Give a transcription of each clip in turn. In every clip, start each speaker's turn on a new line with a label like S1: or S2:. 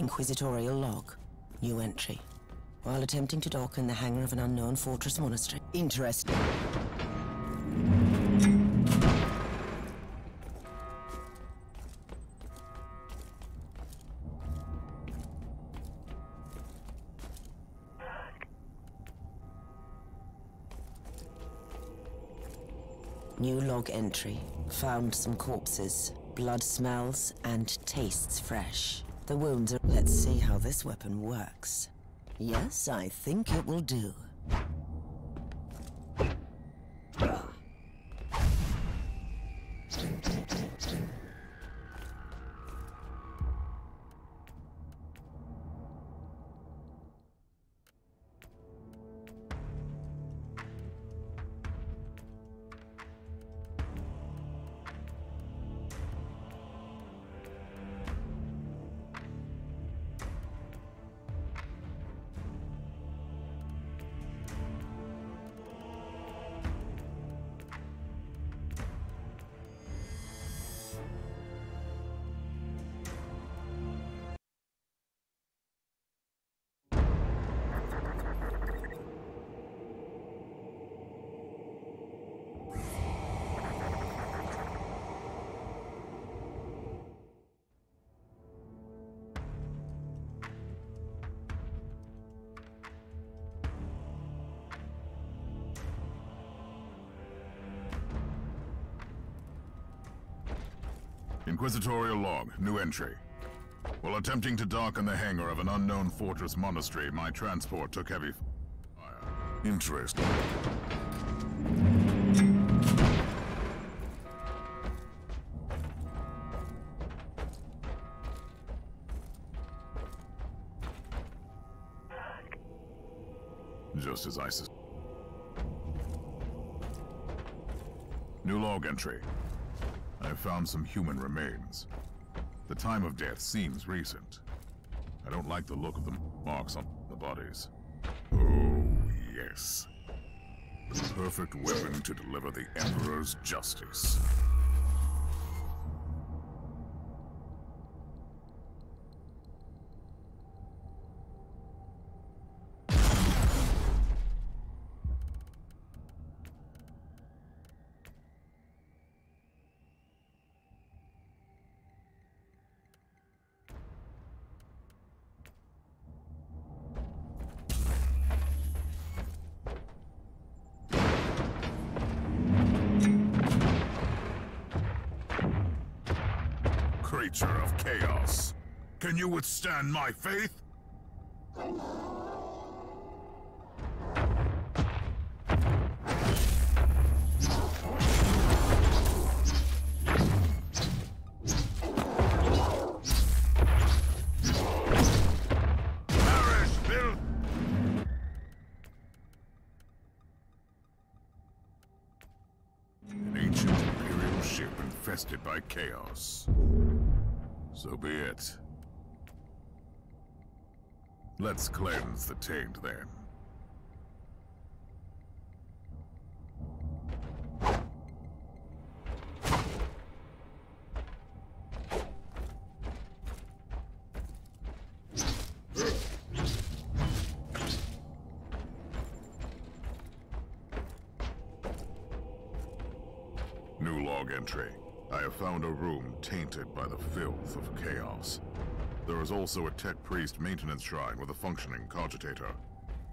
S1: Inquisitorial log. New entry. While attempting to dock in the hangar of an unknown fortress monastery. Interesting. New log entry. Found some corpses. Blood smells and tastes fresh. The wounds are... Let's see how this weapon works. Yes, I think it will do.
S2: Inquisitorial log, new entry. While attempting to dock in the hangar of an unknown fortress monastery, my transport took heavy fire. Interesting. Just as I suspected. New log entry. I found some human remains. The time of death seems recent. I don't like the look of the marks on the bodies. Oh, yes. The perfect weapon to deliver the Emperor's justice. Creature of chaos. Can you withstand my faith? Perish, Bill! An ancient Imperial ship infested by chaos. So be it. Let's cleanse the taint then. New log entry. I have found a room tainted by the filth of chaos. There is also a tech priest maintenance shrine with a functioning cogitator.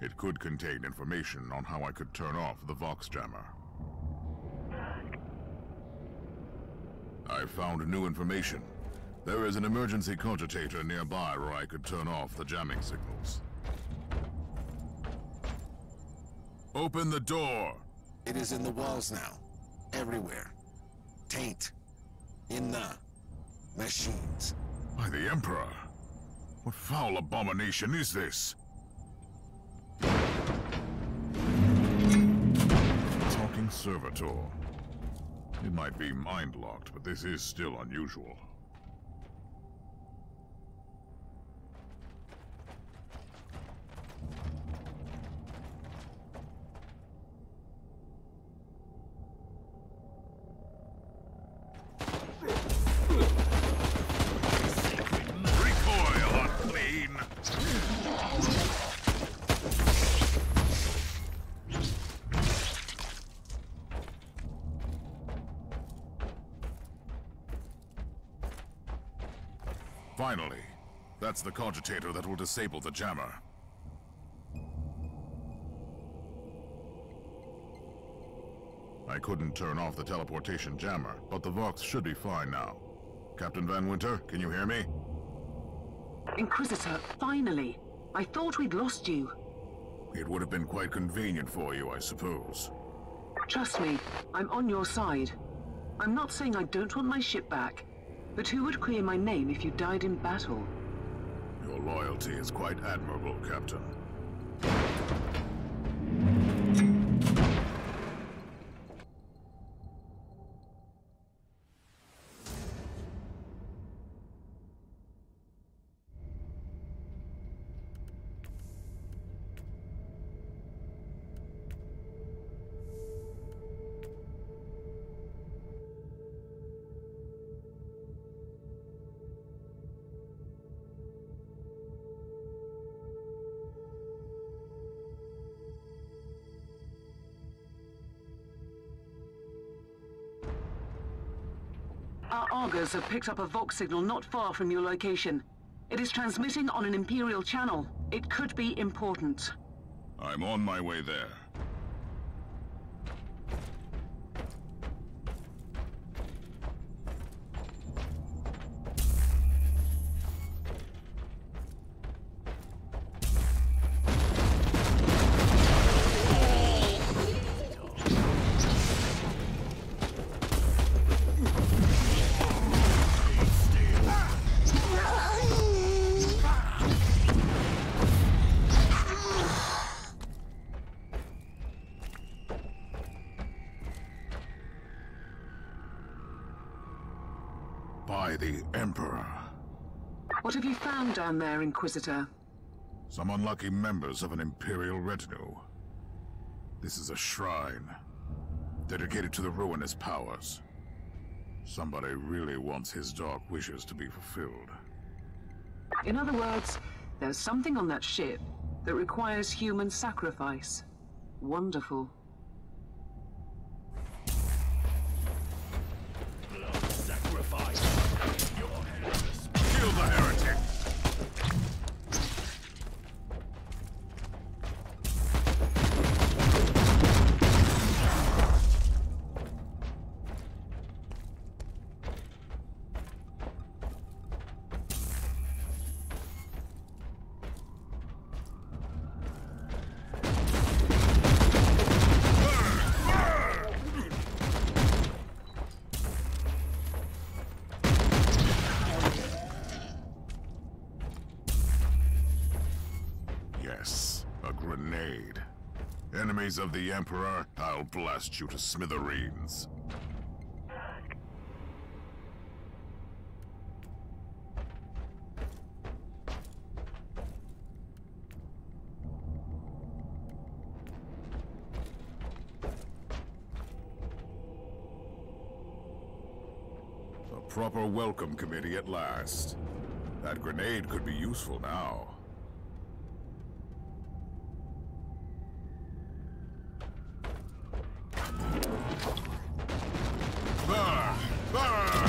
S2: It could contain information on how I could turn off the Vox jammer. I found new information. There is an emergency cogitator nearby where I could turn off the jamming signals. Open the door!
S3: It is in the walls now. Everywhere. Taint. In the machines.
S2: By the Emperor! What foul abomination is this? Talking servitor. It might be mind-locked, but this is still unusual.
S4: Recoil on fleeing.
S2: Finally. That's the cogitator that will disable the jammer. I couldn't turn off the teleportation jammer, but the Vox should be fine now. Captain Van Winter, can you hear me?
S4: Inquisitor, finally! I thought we'd lost you.
S2: It would have been quite convenient for you, I suppose.
S4: Trust me, I'm on your side. I'm not saying I don't want my ship back, but who would clear my name if you died in battle?
S2: Your loyalty is quite admirable, Captain.
S4: Our augurs have picked up a Vox signal not far from your location. It is transmitting on an Imperial channel. It could be important.
S2: I'm on my way there. By the Emperor.
S4: What have you found down there, Inquisitor?
S2: Some unlucky members of an Imperial retinue. This is a shrine, dedicated to the ruinous powers. Somebody really wants his dark wishes to be fulfilled.
S4: In other words, there's something on that ship that requires human sacrifice. Wonderful.
S2: Kill the heretic! Yes, a grenade. Enemies of the Emperor, I'll blast you to smithereens. A proper welcome committee at last. That grenade could be useful now. Burn! Burn!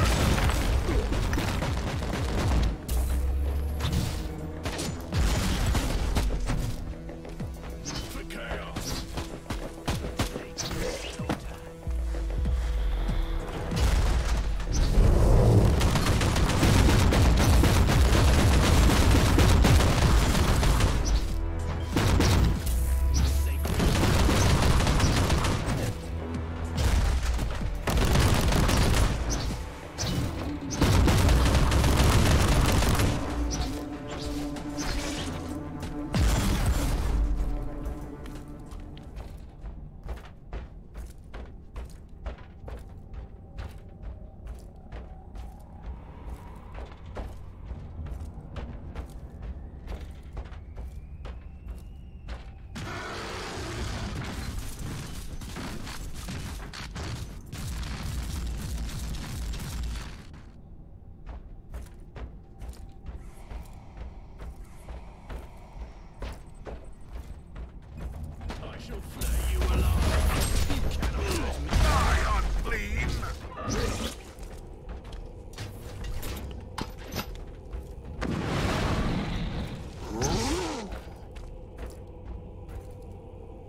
S2: For chaos.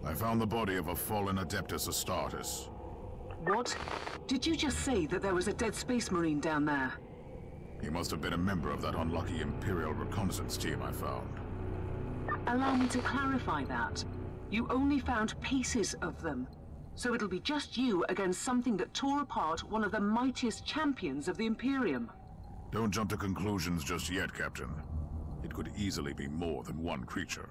S2: I found the body of a fallen Adeptus Astartes.
S4: What? Did you just say that there was a dead space marine down there?
S2: He must have been a member of that unlucky Imperial reconnaissance team I found.
S4: Allow me to clarify that. You only found pieces of them. So it'll be just you against something that tore apart one of the mightiest champions of the Imperium.
S2: Don't jump to conclusions just yet, Captain. It could easily be more than one creature.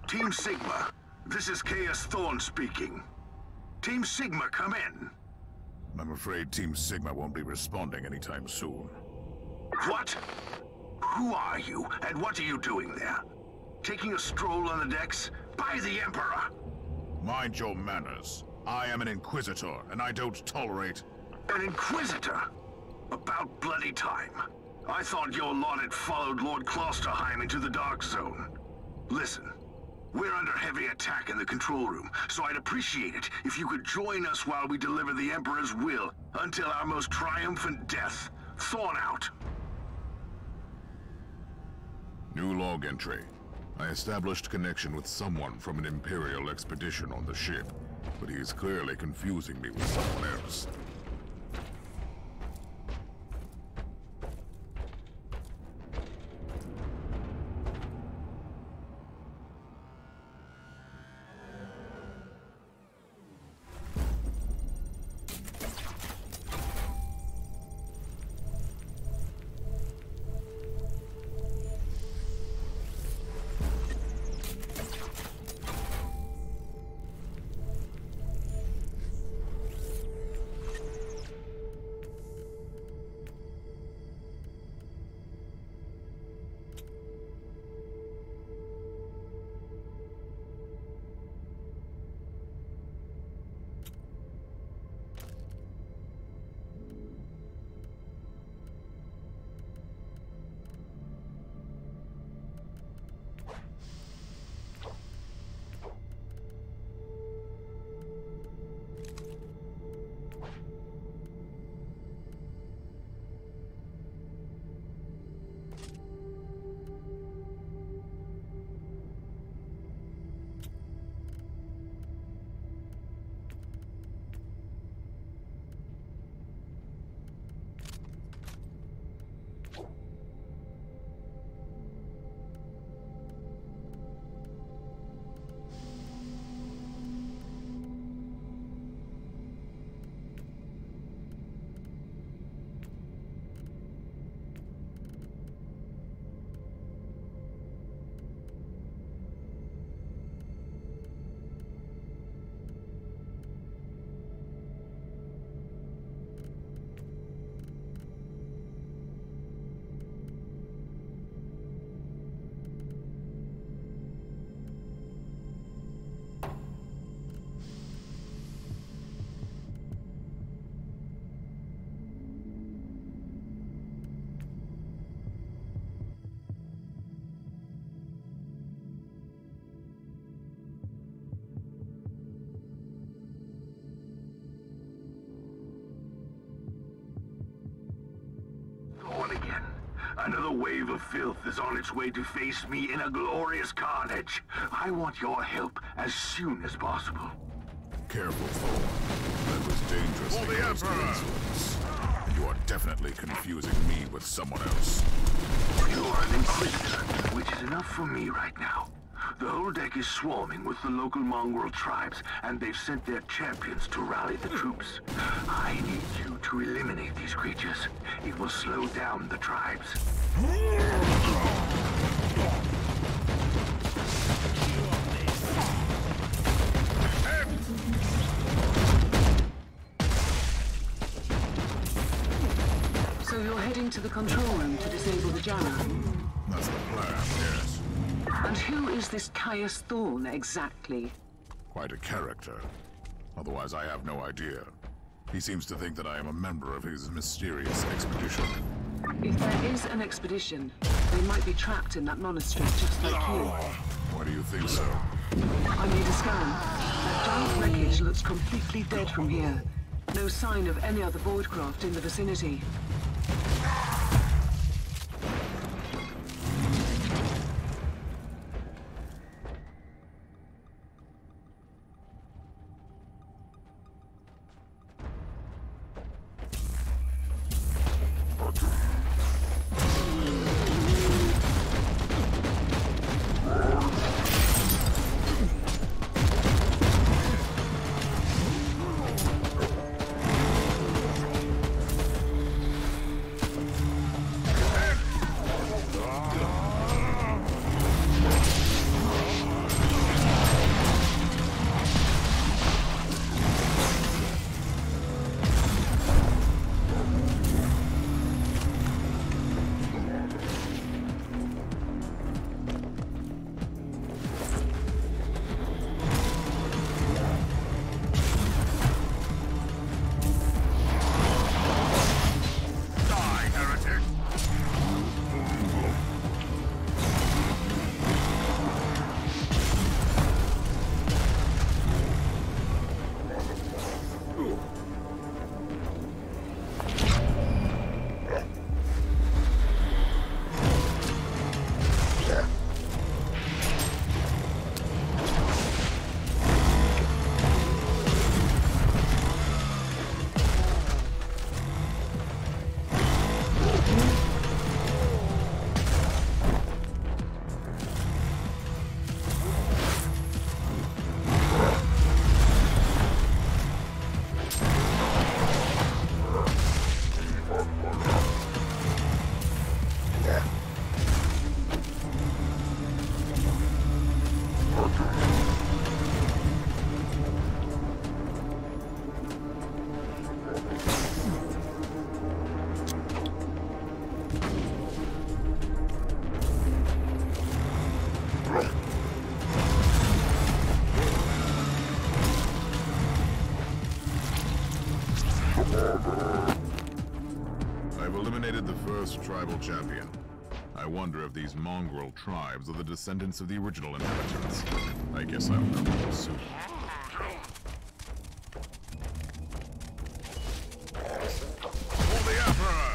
S5: Team Sigma, this is Chaos Thorn speaking. Team Sigma, come in.
S2: I'm afraid Team Sigma won't be responding anytime soon.
S5: What? Who are you, and what are you doing there? Taking a stroll on the decks? By the Emperor!
S2: Mind your manners. I am an Inquisitor, and I don't tolerate...
S5: An Inquisitor? About bloody time. I thought your lot had followed Lord Klosterheim into the Dark Zone. Listen, we're under heavy attack in the control room, so I'd appreciate it if you could join us while we deliver the Emperor's will until our most triumphant death. Thorn out.
S2: New log entry. I established connection with someone from an Imperial expedition on the ship, but he is clearly confusing me with someone else.
S5: Another wave of filth is on its way to face me in a glorious carnage. I want your help as soon as possible.
S2: Careful, Thor. That was dangerously close to influence. You are definitely confusing me with someone else.
S5: You are an Inquisitor, which is enough for me right now. The whole deck is swarming with the local mongrel tribes, and they've sent their champions to rally the troops. I need you to eliminate these creatures. It will slow down the tribes.
S4: So you're heading to the control room to disable the jammer?
S2: That's the plan, yes.
S4: And who is this Caius Thorn exactly?
S2: Quite a character. Otherwise, I have no idea. He seems to think that I am a member of his mysterious expedition.
S4: If there is an expedition, they might be trapped in that monastery just like you.
S2: Why do you think so?
S4: I need a scan. That giant wreckage looks completely dead from here. No sign of any other voidcraft in the vicinity.
S2: I've eliminated the first tribal champion. I wonder if these mongrel tribes are the descendants of the original inhabitants. I guess I'll know soon. For the Emperor!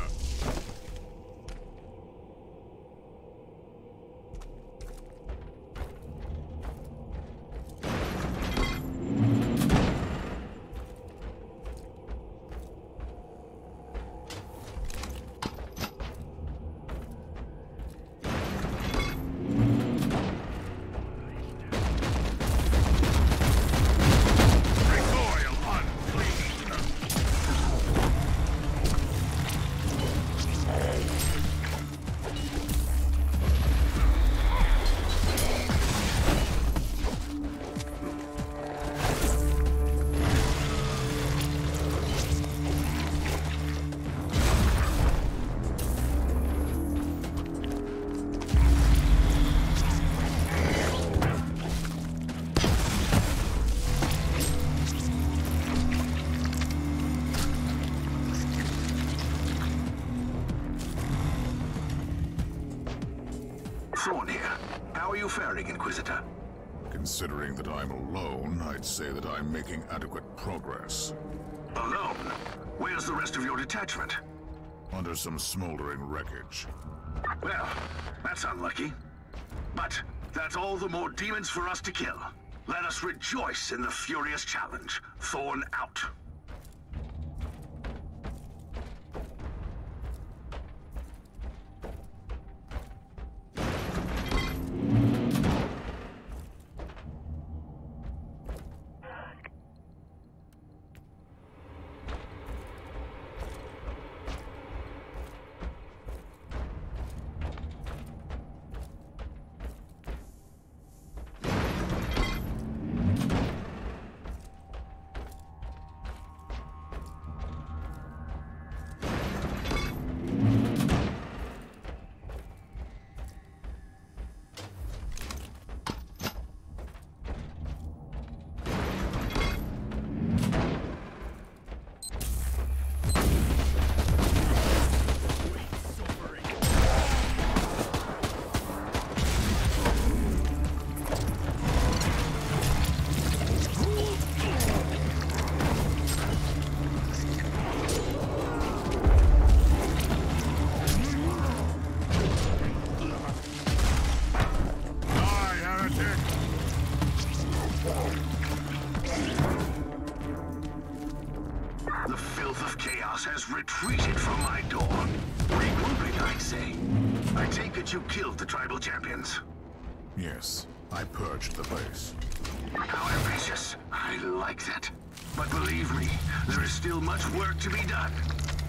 S5: Thorn here. How are you faring, Inquisitor?
S2: Considering that I'm alone, I'd say that I'm making adequate progress.
S5: Alone? Where's the rest of your detachment?
S2: under some smoldering wreckage.
S5: Well, that's unlucky. But that's all the more demons for us to kill. Let us rejoice in the furious challenge. Thorn out. The filth of chaos has retreated from my door. Regrouping, I say. I take it you killed the tribal champions.
S2: Yes, I purged the place.
S5: How ambitious. I like that. But believe me, there is still much work to be done.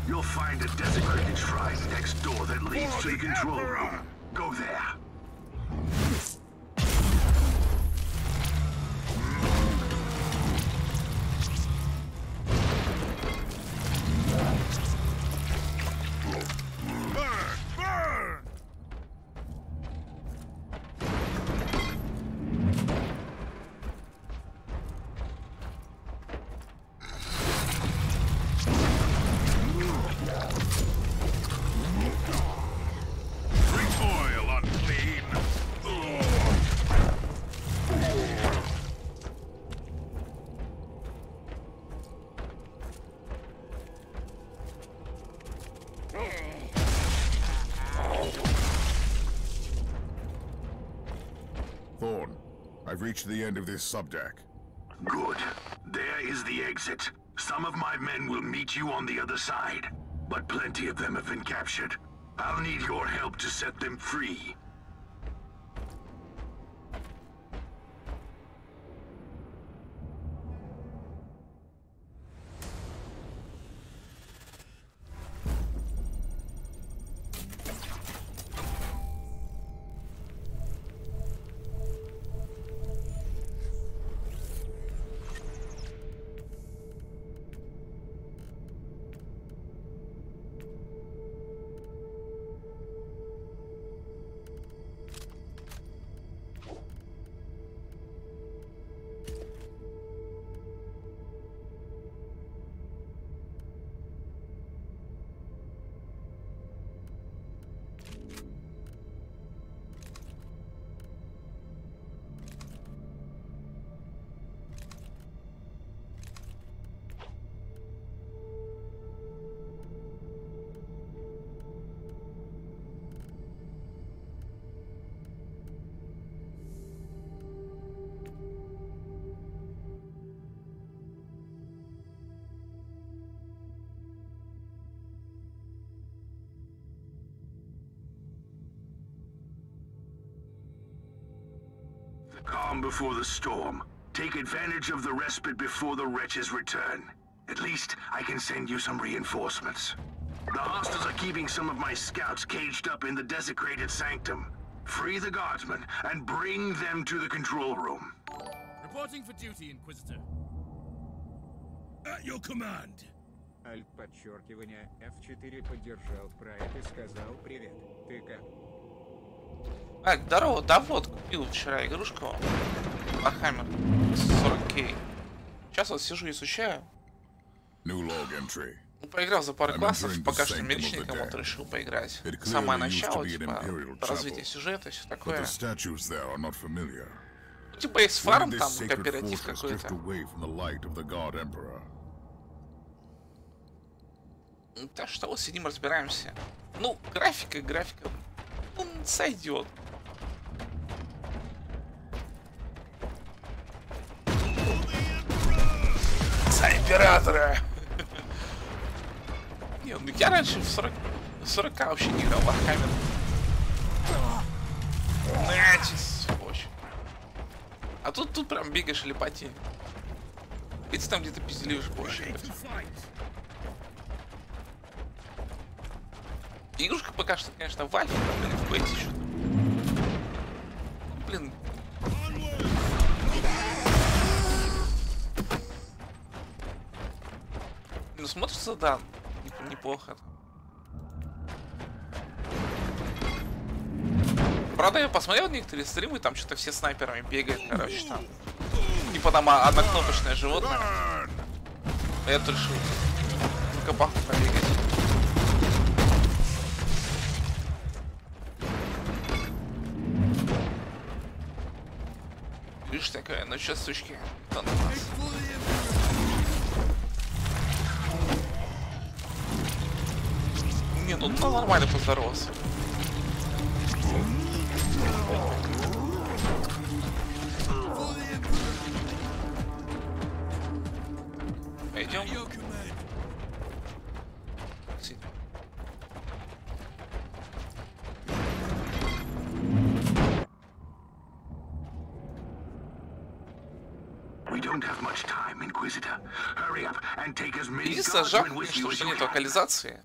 S5: You'll find a desecrated shrine next door that leads to the control room. Go there.
S2: Thorn, I've reached the end of this subdeck.
S5: Good. There is the exit. Some of my men will meet you on the other side, but plenty of them have been captured. I'll need your help to set them free. Calm before the storm. Take advantage of the respite before the wretches return. At least, I can send you some reinforcements. The hostiles are keeping some of my scouts caged up in the desecrated sanctum. Free the guardsmen and bring them to the control room.
S6: Reporting for duty, Inquisitor. At your command.
S7: Альт подчеркивание F4 поддержал проект и сказал привет. Ты как?
S8: Здорово, да вот, купил вчера игрушку Warhammer 40K. Сейчас вот сижу и изучаю. Поиграл за пару классов, пока что мечником вот решил поиграть. Самое начало, типа, развитие сюжета, все такое. Типа есть фарм, там, кооператив какой-то. Так что вот сидим, разбираемся. Ну, графика, ну, сойдет. За императора! Нет, ну я раньше в 40 вообще не играл в Warhammer. Начись, очень. А тут прям бегаешь или поти. Ведь там где-то пизделишь больше. Игрушка пока что, конечно, в альфе, но, блин, в бете что-то. Блин. Ну, смотрится, да, неплохо. Правда, я посмотрел некоторые стримы, там что-то все снайперами бегают, короче, там. Типа там однокнопочное животное. Я тут решил в копаху побегать. Видишь, такая, ну что, сучки, кто на нас? Не, ну нормально поздоровался. Пойдем. Единственное, жалко, конечно, что нет локализации.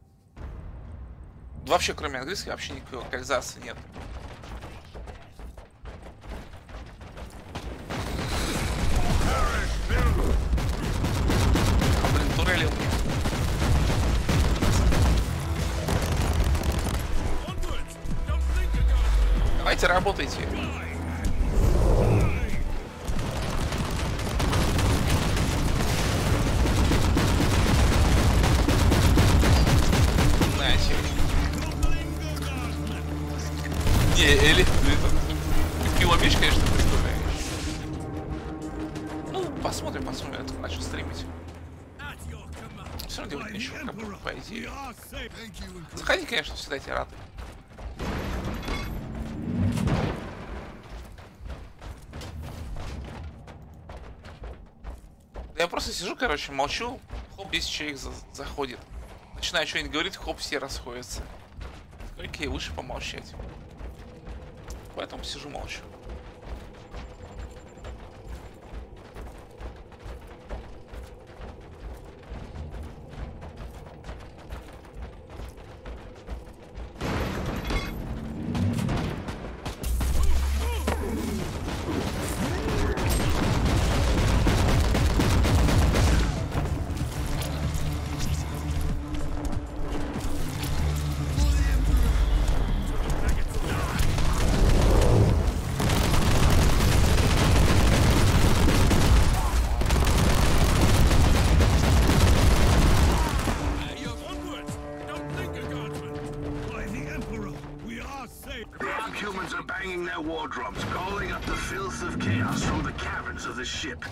S8: Вообще, кроме английской, вообще никакой локализации нет. А, блин, турели у меня. Давайте работайте. Или QIWI, конечно, представляешь. Ну, посмотрим, я только начал стримить. Все равно делать нечего, как бы, по идее. Заходи, конечно, всегда тебе рады. Я просто сижу, короче, молчу, хоп, 10 человек заходит. Начинаю что-нибудь говорить, хоп, все расходятся. Окей, лучше помолчать. Поэтому сижу, молчу.
S5: Drums calling up the filth of chaos from the caverns of the ship.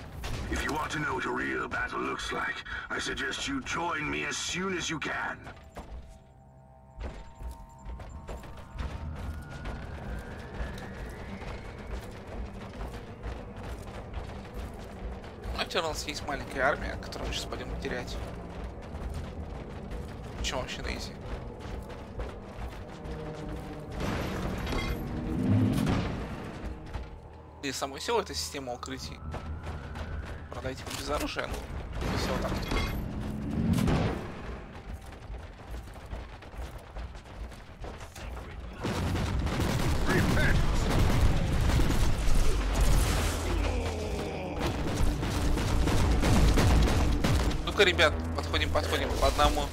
S5: If you want to know what a real battle looks like, I suggest you join me as soon as you can.
S8: Знаете, у нас есть маленькая армия, которую мы сейчас пойдем терять. Причем вообще на изи. И самой силой это система укрытий. Продайте без оружия, ну, все вот так вот. Ну-ка, ребят, подходим по одному.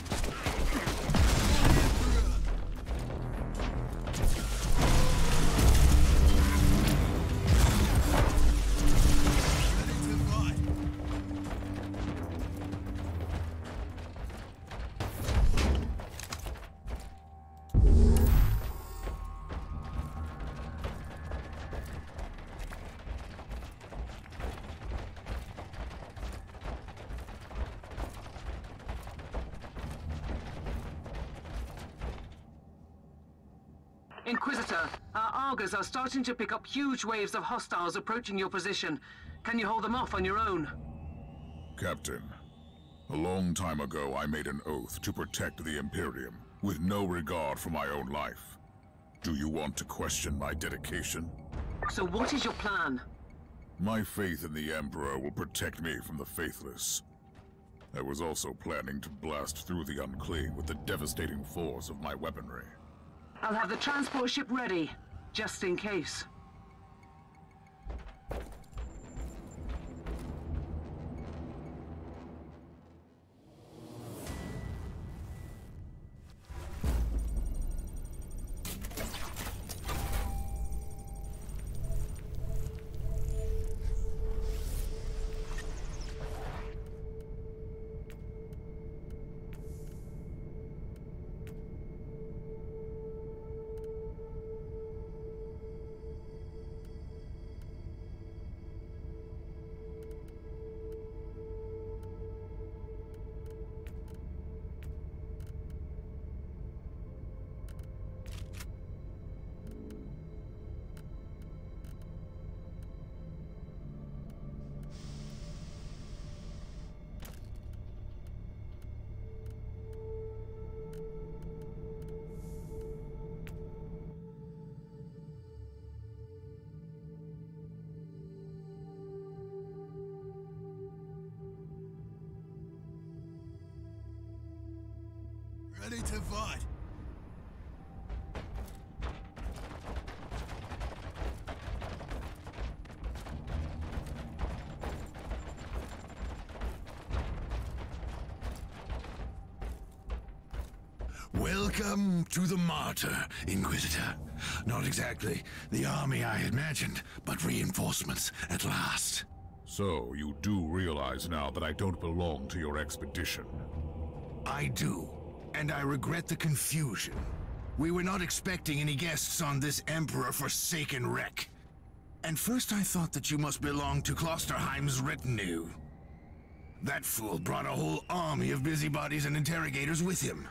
S4: Inquisitor, our Argos are starting to pick up huge waves of hostiles approaching your position. Can you hold them off on your own?
S2: Captain, a long time ago I made an oath to protect the Imperium, with no regard for my own life. Do you want to question my dedication?
S4: So what is your plan?
S2: My faith in the Emperor will protect me from the faithless. I was also planning to blast through the unclean with the devastating force of my weaponry.
S4: I'll have the transport ship ready, just in case.
S6: Ready to fight.
S5: Welcome to the Martyr, Inquisitor. Not exactly the army I imagined, but reinforcements at last.
S2: So, you do realize now that I don't belong to your expedition?
S5: I do, and I regret the confusion. We were not expecting any guests on this Emperor-forsaken wreck. And first I thought that you must belong to Klosterheim's retinue. That fool brought a whole army of busybodies and interrogators with him.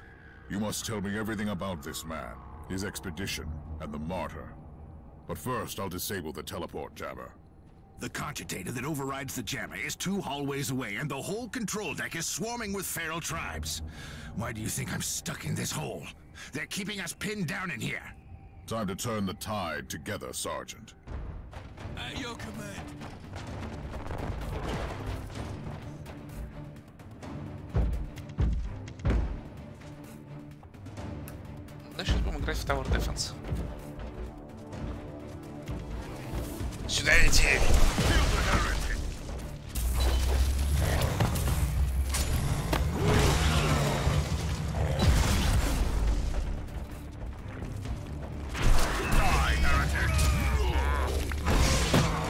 S2: You must tell me everything about this man, his expedition, and the Martyr. But first, I'll disable the teleport jammer.
S5: The cogitator that overrides the jammer is 2 hallways away, and the whole control deck is swarming with feral tribes. Why do you think I'm stuck in this hole? They're keeping us pinned down in here.
S2: Time to turn the tide together, Sergeant.
S6: At your command.
S8: Да, сейчас будем играть в Tower Defense. Сюда идти!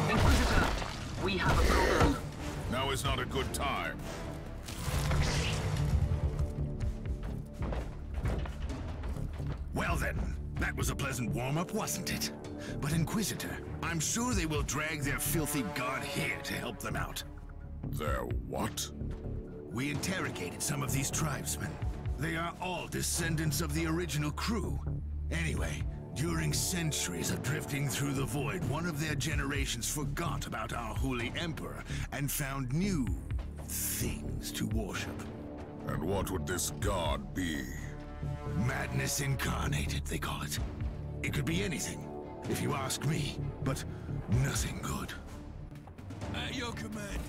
S4: Inquisitor, we have a problem.
S2: Now is not a good time.
S5: Well then, that was a pleasant warm-up, wasn't it? But Inquisitor, I'm sure they will drag their filthy god here to help them out.
S2: Their what?
S5: We interrogated some of these tribesmen. They are all descendants of the original crew. Anyway, during centuries of drifting through the void, one of their generations forgot about our holy emperor and found new things to worship.
S2: And what would this god be?
S5: Madness incarnated, they call it. It could be anything, if you ask me, but nothing good.
S6: At your command.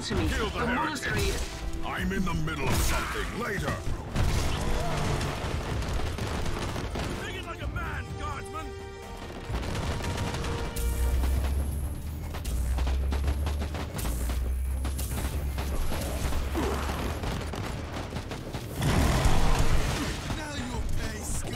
S4: To me.
S2: Kill the
S4: monastery.
S2: I'm in the middle of something. Later.
S6: Take it like a man, guardsman. Now you'll pay, scum.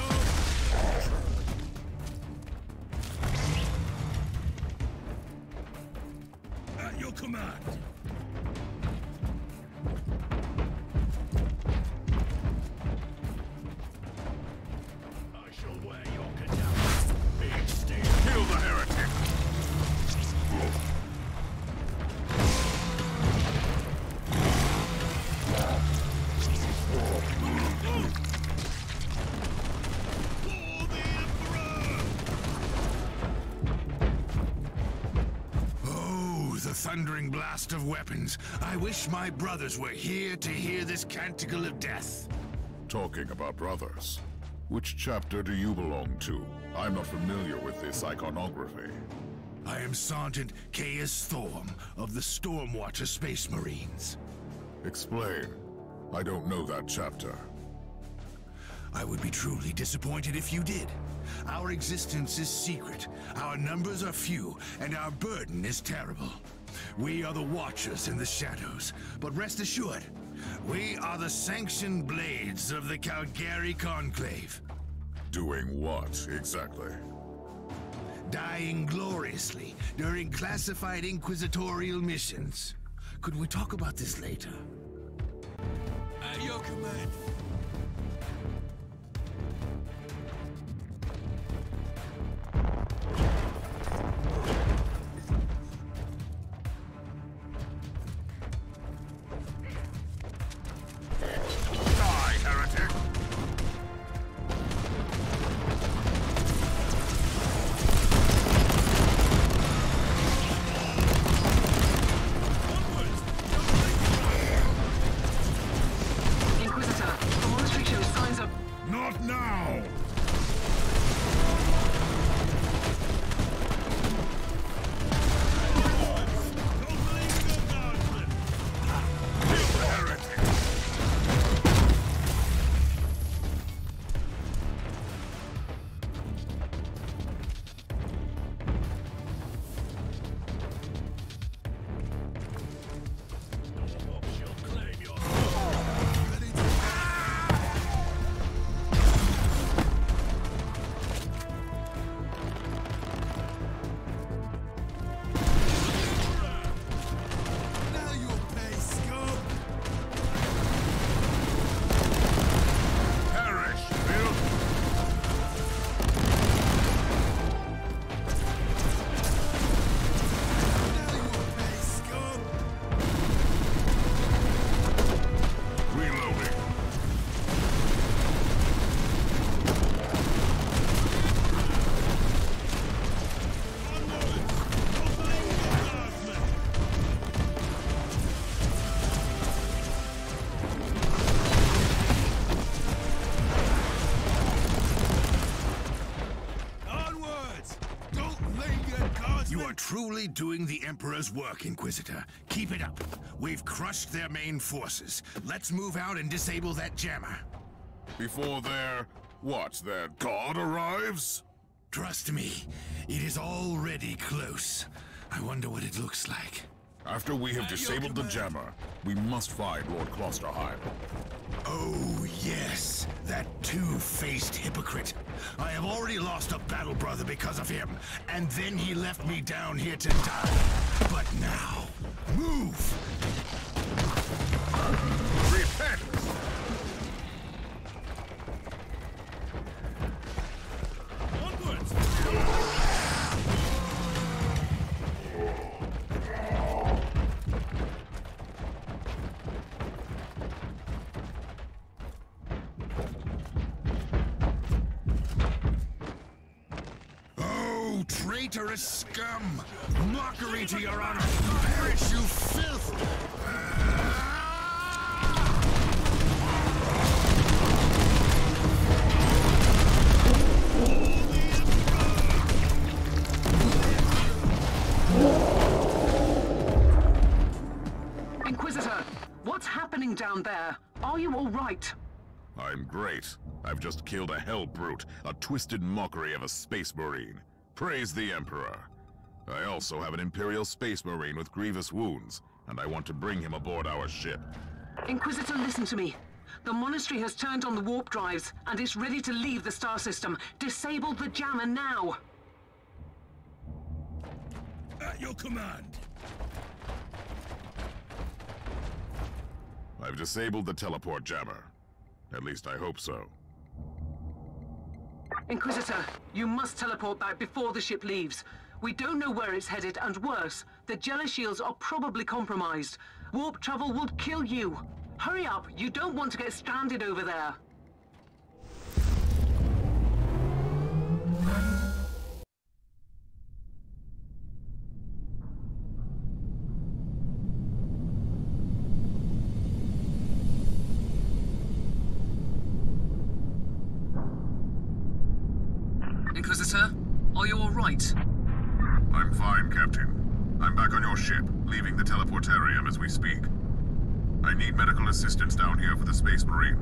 S5: thundering blast of weapons. I wish my brothers were here to hear this canticle of death.
S2: Talking about brothers, which chapter do you belong to? I'm not familiar with this iconography.
S5: I am Sergeant Caius Thorm of the Stormwatcher Space Marines.
S2: Explain. I don't know that chapter.
S5: I would be truly disappointed if you did. Our existence is secret, our numbers are few, and our burden is terrible. We are the Watchers in the shadows, but rest assured, we are the sanctioned blades of the Calgary Conclave.
S2: Doing what, exactly?
S5: Dying gloriously during classified inquisitorial missions. Could we talk about this later?
S6: At your command.
S5: Truly doing the Emperor's work, Inquisitor. Keep it up. We've crushed their main forces. Let's move out and disable that jammer.
S2: Before their god arrives?
S5: Trust me, it is already close. I wonder what it looks like.
S2: After we have disabled the jammer, we must find Lord Klosterheim.
S5: Oh, yes. That two-faced hypocrite. I have already lost a battle brother because of him, and then he left me down here to die. But now, move!
S2: Repent!
S6: Onwards!
S5: Traitorous scum! Mockery to your honor! Perish, you filth!
S4: Inquisitor, what's happening down there? Are you all right?
S2: I'm great. I've just killed a hell brute, a twisted mockery of a space marine. Praise the Emperor. I also have an Imperial Space Marine with grievous wounds, and I want to bring him aboard our ship.
S4: Inquisitor, listen to me. The monastery has turned on the warp drives, and is ready to leave the star system. Disable the jammer now!
S6: At your command.
S2: I've disabled the teleport jammer. At least I hope so.
S4: Inquisitor, you must teleport back before the ship leaves. We don't know where it's headed, and worse, the jealous shields are probably compromised. Warp travel would kill you. Hurry up, you don't want to get stranded over there. Inquisitor. Are you all right?
S2: I'm fine, Captain. I'm back on your ship, leaving the teleportarium as we speak. I need medical assistance down here for the Space Marine.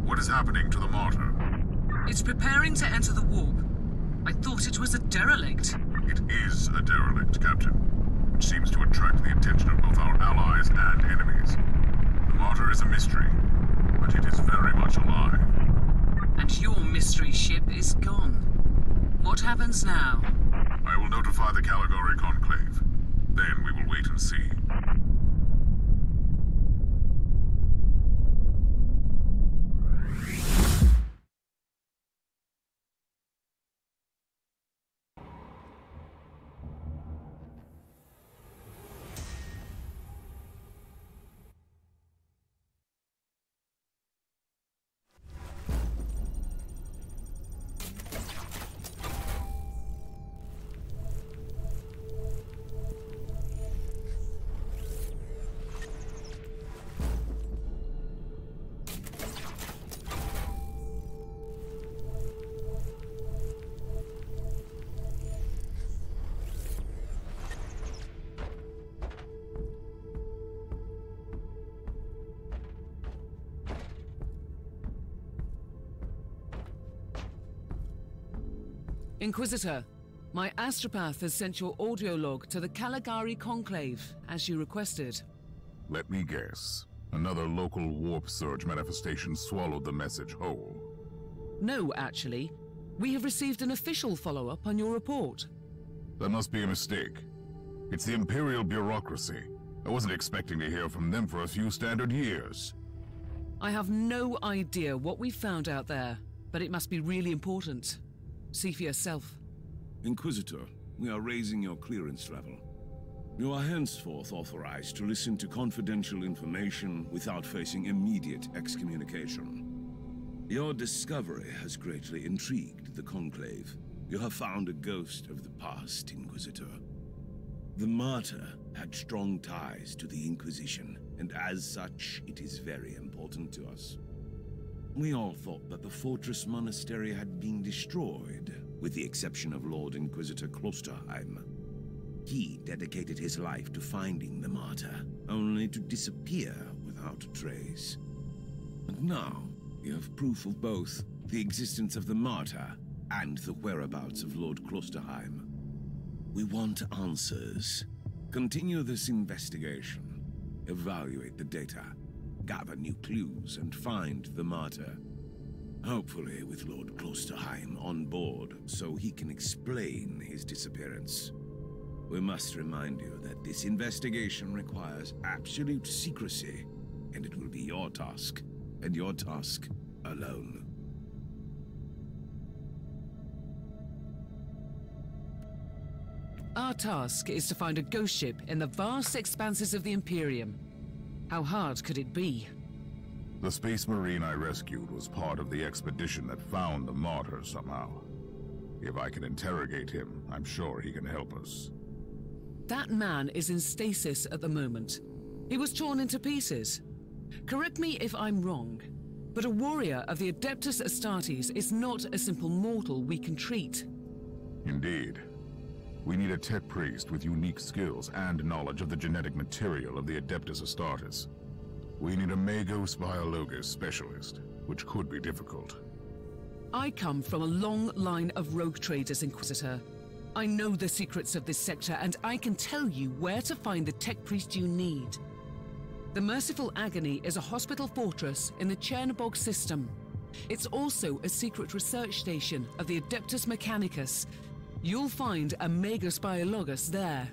S2: What is happening to the Martyr?
S4: It's preparing to enter the warp. I thought it was a derelict.
S2: It is a derelict, Captain, which seems to attract the attention of both our allies and enemies. The Martyr is a mystery, but it is very much alive.
S4: And your mystery ship is gone. What happens now?
S2: I will notify the Caligari Conclave. Then we will wait and see.
S4: Inquisitor, my astropath has sent your audio log to the Caligari Conclave, as you requested.
S2: Let me guess. Another local warp surge manifestation swallowed the message whole.
S4: No, actually. We have received an official follow-up on your report.
S2: That must be a mistake. It's the Imperial bureaucracy. I wasn't expecting to hear from them for a few standard years.
S4: I have no idea what we found out there, but it must be really important. See for yourself.
S6: Inquisitor, we are raising your clearance level. You are henceforth authorized to listen to confidential information without facing immediate excommunication. Your discovery has greatly intrigued the Conclave. You have found a ghost of the past, Inquisitor. The Martyr had strong ties to the Inquisition, and as such, it is very important to us. We all thought that the Fortress Monastery had been destroyed, with the exception of Lord Inquisitor Klosterheim. He dedicated his life to finding the Martyr, only to disappear without a trace. And now, we have proof of both the existence of the Martyr and the whereabouts of Lord Klosterheim. We want answers. Continue this investigation. Evaluate the data. Gather new clues and find the Martyr. Hopefully with Lord Klosterheim on board so he can explain his disappearance. We must remind you that this investigation requires absolute secrecy, and it will be your task, and your task alone.
S4: Our task is to find a ghost ship in the vast expanses of the Imperium. How hard could it be?
S2: The Space Marine I rescued was part of the expedition that found the Martyr somehow. If I can interrogate him, I'm sure he can help us.
S4: That man is in stasis at the moment. He was torn into pieces. Correct me if I'm wrong, but a warrior of the Adeptus Astartes is not a simple mortal we can treat.
S2: Indeed. We need a tech priest with unique skills and knowledge of the genetic material of the Adeptus Astartes. We need a Magos Biologos specialist, which could be difficult.
S4: I come from a long line of rogue traders, Inquisitor. I know the secrets of this sector, and I can tell you where to find the tech priest you need. The Merciful Agony is a hospital fortress in the Chernobog system. It's also a secret research station of the Adeptus Mechanicus. You'll find a Magos Biologos there.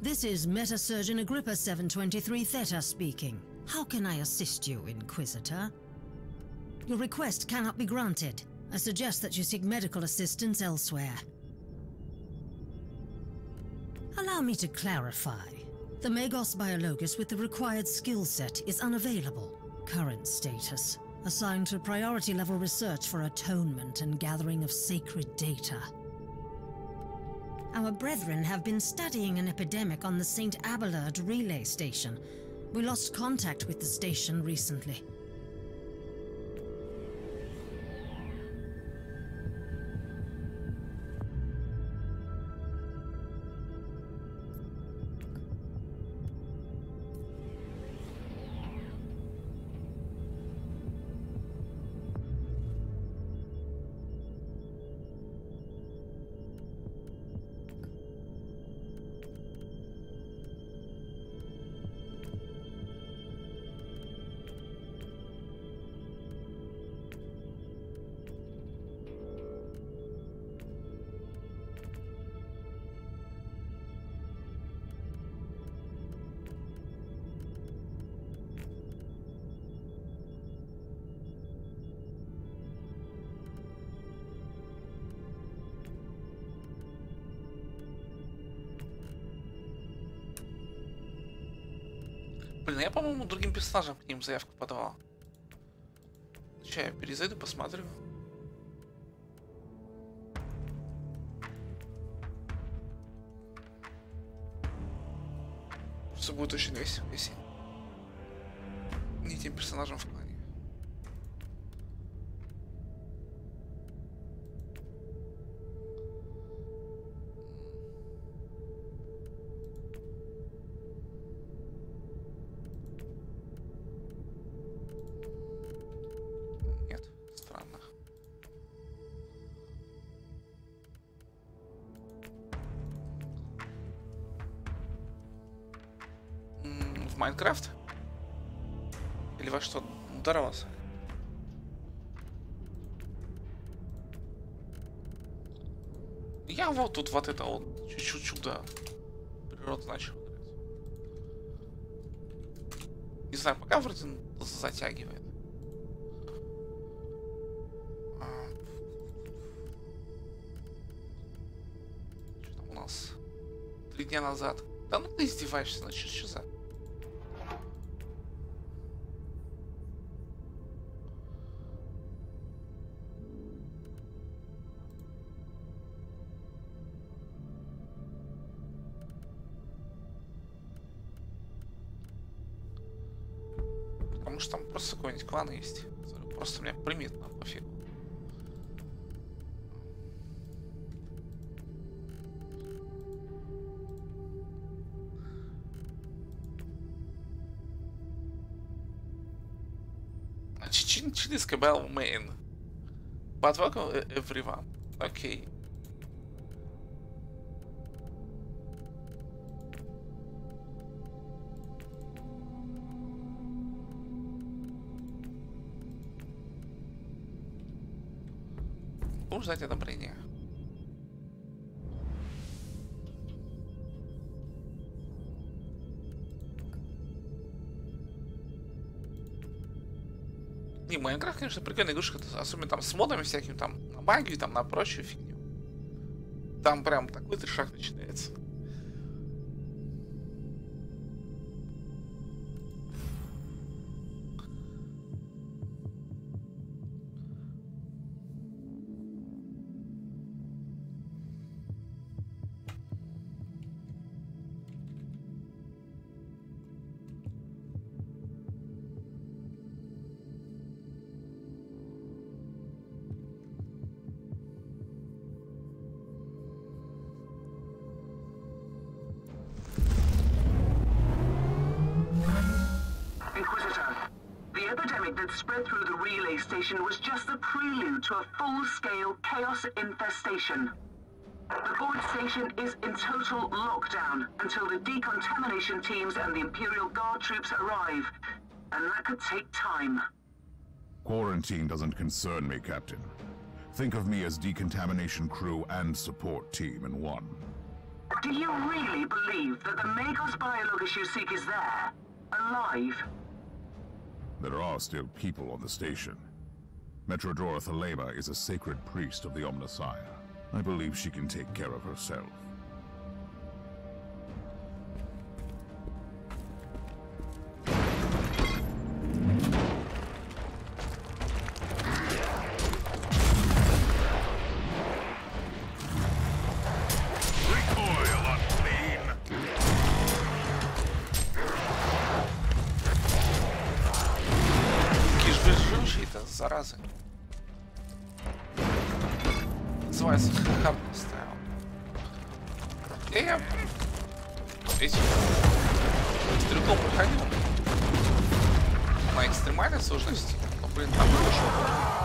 S9: This is Meta Surgeon Agrippa 723 Theta speaking. How can I assist you, Inquisitor? Your request cannot be granted. I suggest that you seek medical assistance elsewhere. Allow me to clarify. The Magos Biologus with the required skill set is unavailable. Current status: assigned to priority level research for atonement and gathering of sacred data. Our brethren have been studying an epidemic on the St. Abelard relay station. We lost contact with the station recently.
S8: Блин, я, по-моему, другим персонажам к ним заявку подавал. Сейчас я перезайду, посмотрю. Все будет очень весело, если не тем персонажам в клане. Майнкрафт? Или во что ударался? Я вот тут вот это вот чуть-чуть чудо природа начал играть. Не знаю, пока вроде затягивает. Что там у нас? 3 дня назад. Да ну ты издеваешься, ну что за... Потому что там просто какой-нибудь клан есть. Просто меня примет на пофигу. Чилийская был main. But welcome everyone. Окей. Будем ждать одобрения. Не, Майнкрафт, конечно, прикольная игрушка, особенно там с модами всякими, там на магию, там на прочую фигню. Там прям такой трешак начинается.
S4: That spread through the relay station was just the prelude to a full-scale chaos infestation. The Ford station is in total lockdown until the decontamination teams and the Imperial Guard troops arrive, and that could take time.
S2: Quarantine doesn't concern me, Captain. Think of me as decontamination crew and support team in one.
S4: Do you really believe that the Magos biologist you seek is there? Alive?
S2: There are still people on the station. Metrodora Thelema is a sacred priest of the Omnissiah. I believe she can take care of herself.
S8: Заразы. Называется Hard Style. Я эти стрелком проходил на экстремальной сложности. Но, блин, там было что-то.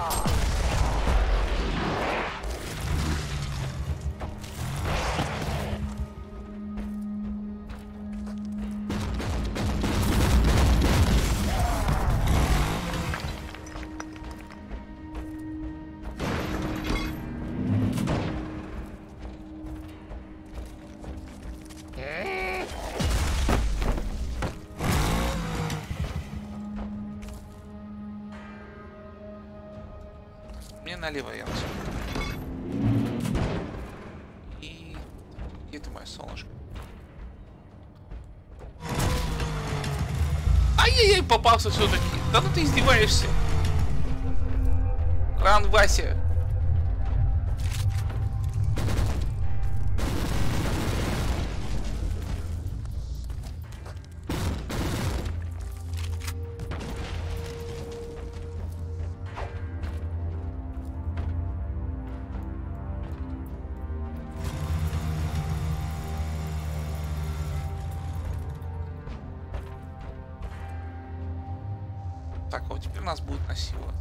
S8: Налево я начал. И где ты, мое солнышко? Ай-яй-яй, попался все-таки. Да ну ты издеваешься. Ран, Вася. Так, а вот теперь нас будет насиловать.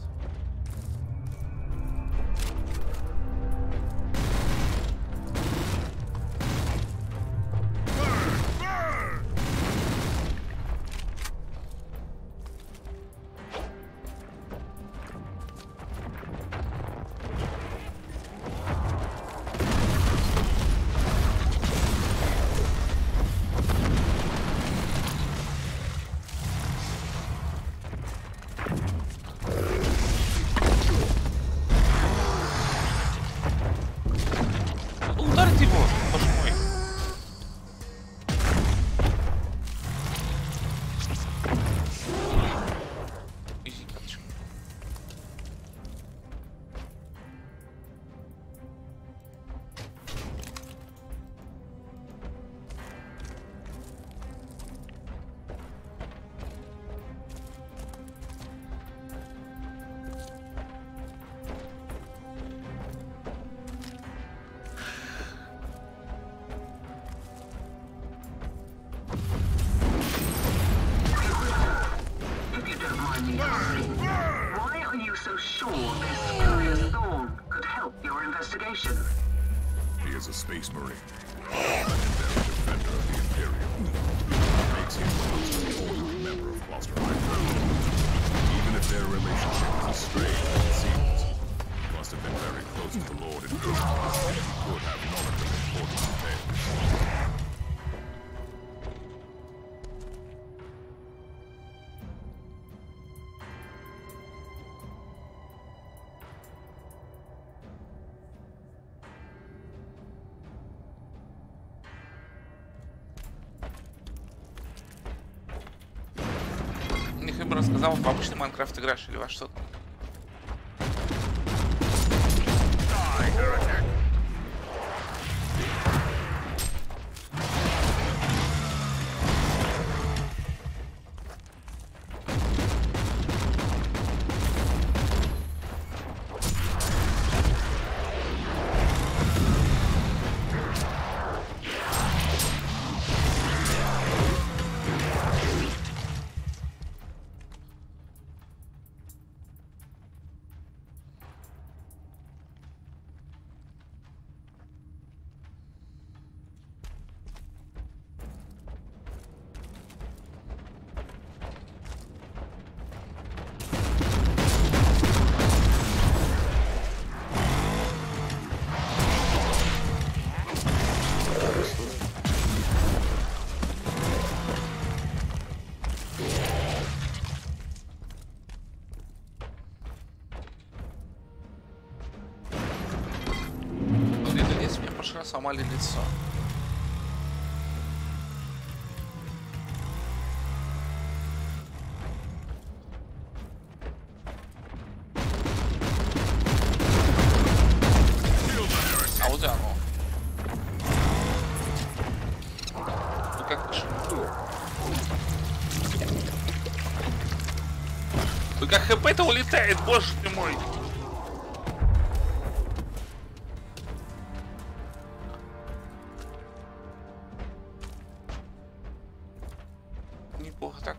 S4: Why are you so sure this curious thorn could help your investigation?
S2: He is a space marine, a legendary defender of the Imperium. What makes him the most important member of Cluster Hyper. Even if their relationship is as strained as it seems, he must have been very close to the Lord in Kingston, and he could have knowledge of important details.
S8: Бы рассказал, в обычный Майнкрафт играешь или во что-то. сломали лицо. А вот и оно. Ну как же. Ну как хп-то улетает, боже ты мой. Неплохо так.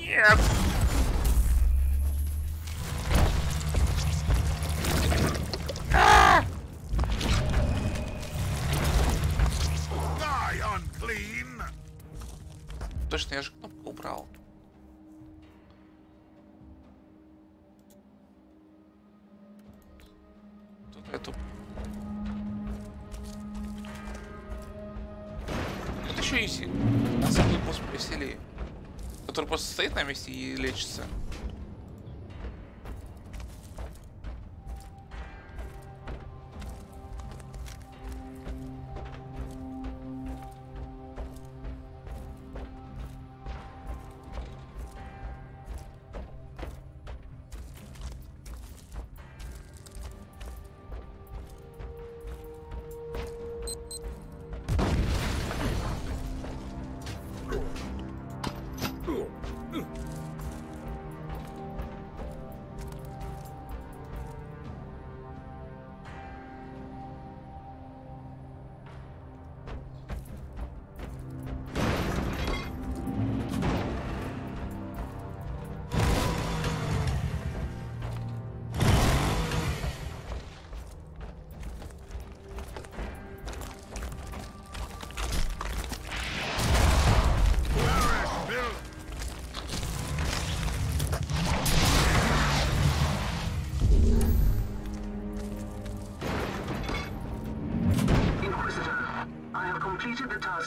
S8: Нет. Точно, я же кнопку убрал. Тут эту. Вот еще есть на самом деле босс повеселее, который просто стоит на месте и лечится.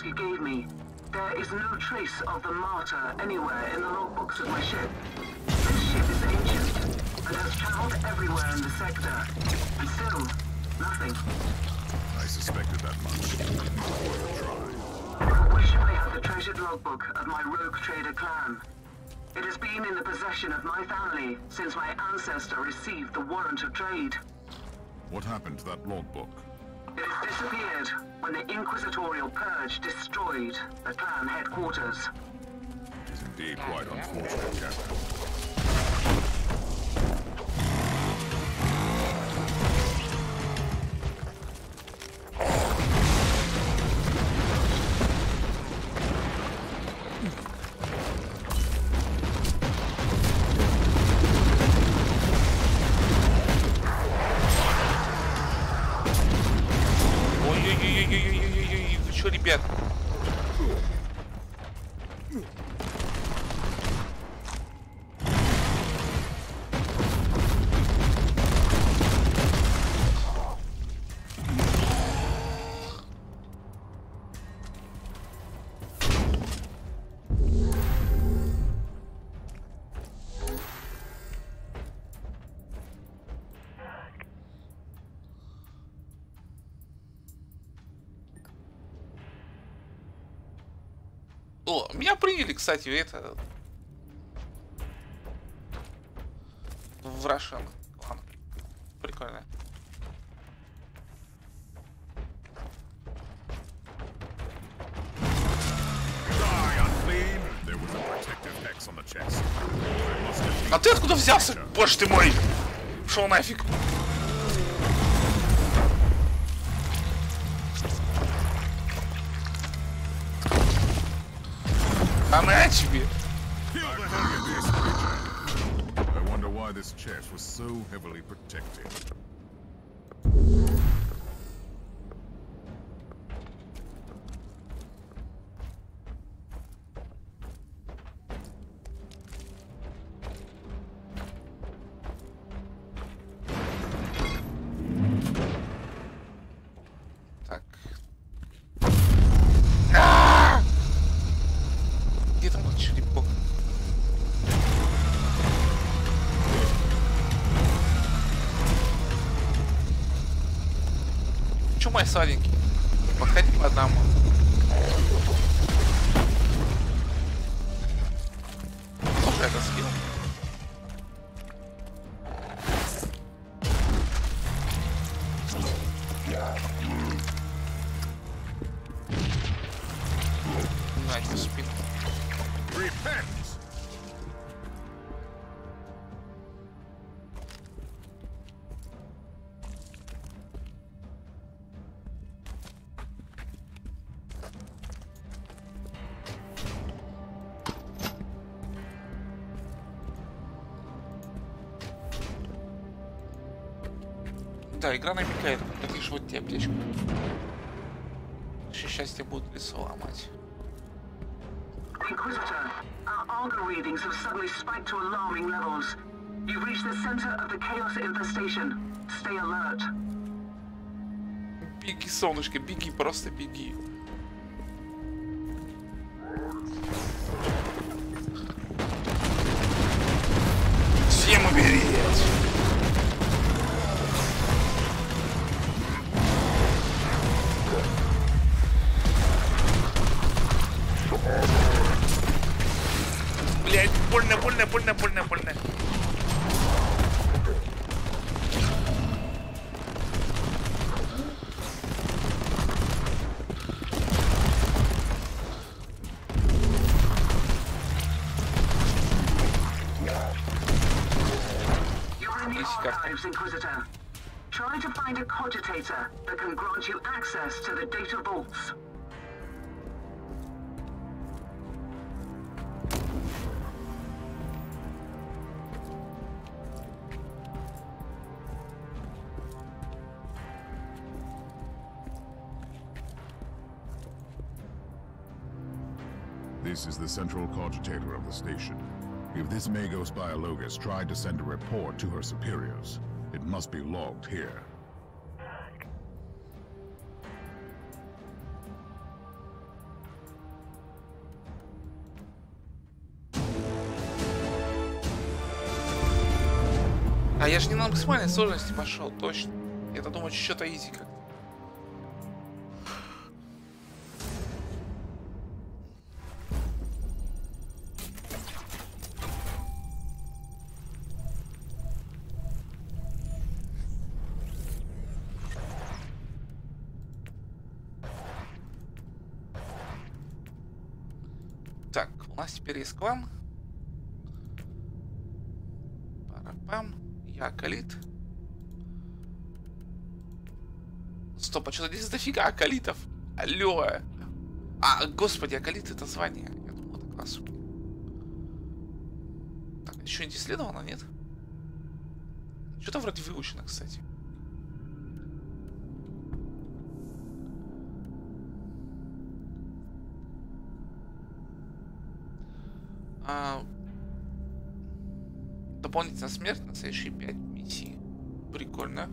S4: You gave me. There is no trace of the martyr anywhere in the logbooks of my ship. This ship is ancient and has traveled everywhere in the sector. And still, nothing.
S2: I suspected that much. Worth a try.
S4: I wish I had the treasured logbook of my rogue trader clan. It has been in the possession of my family since my ancestor received the warrant of trade.
S2: What happened to that logbook?
S4: It has disappeared when the Inquisitorial Purge destroyed the clan headquarters.
S2: It is indeed quite unfortunate, Captain.
S8: Ой-ой-ой-ой-ой-ой-ой-ой, вы что, ребят? О, меня приняли, кстати, это в Russian клан. Прикольно. А ты откуда взялся? Боже ты мой! Шел нафиг. А на тебе!
S2: I wonder why this chest was so heavily protected.
S8: мой сладенький. Подходи по одному. Тоже это скилл. На, в спину. Да, игра намекает, как лишь вот тебе аптечку. Сейчас тебе будут лицо ломать.
S4: Inquisitor, our Arma readings have suddenly spiked to alarming levels. You've reached the center of the chaos infestation. Stay alert.
S8: Беги, солнышко, беги, просто беги. Всем умереть! Блять, больно, больно, больно, больно, больно.
S4: Inquisitor. Try to find a cogitator that can grant you access to the data vaults.
S2: This is the central cogitator of the station. If this Magos biologist tried to send a report to her superiors, it must be logged here.
S8: А я же не на максимальной сложности пошел, точно. Я-то думаю, что-то изи как. Так, у нас теперь есть клан. Парапам. Я акалит. Стоп, а что-то здесь дофига акалитов. Алло. А, господи, акалит это звание. Я думал, это класс. Так, еще не исследовано, нет? Что-то вроде выучено, кстати. Дополнительная смерть на следующие 5 миссий. Прикольно.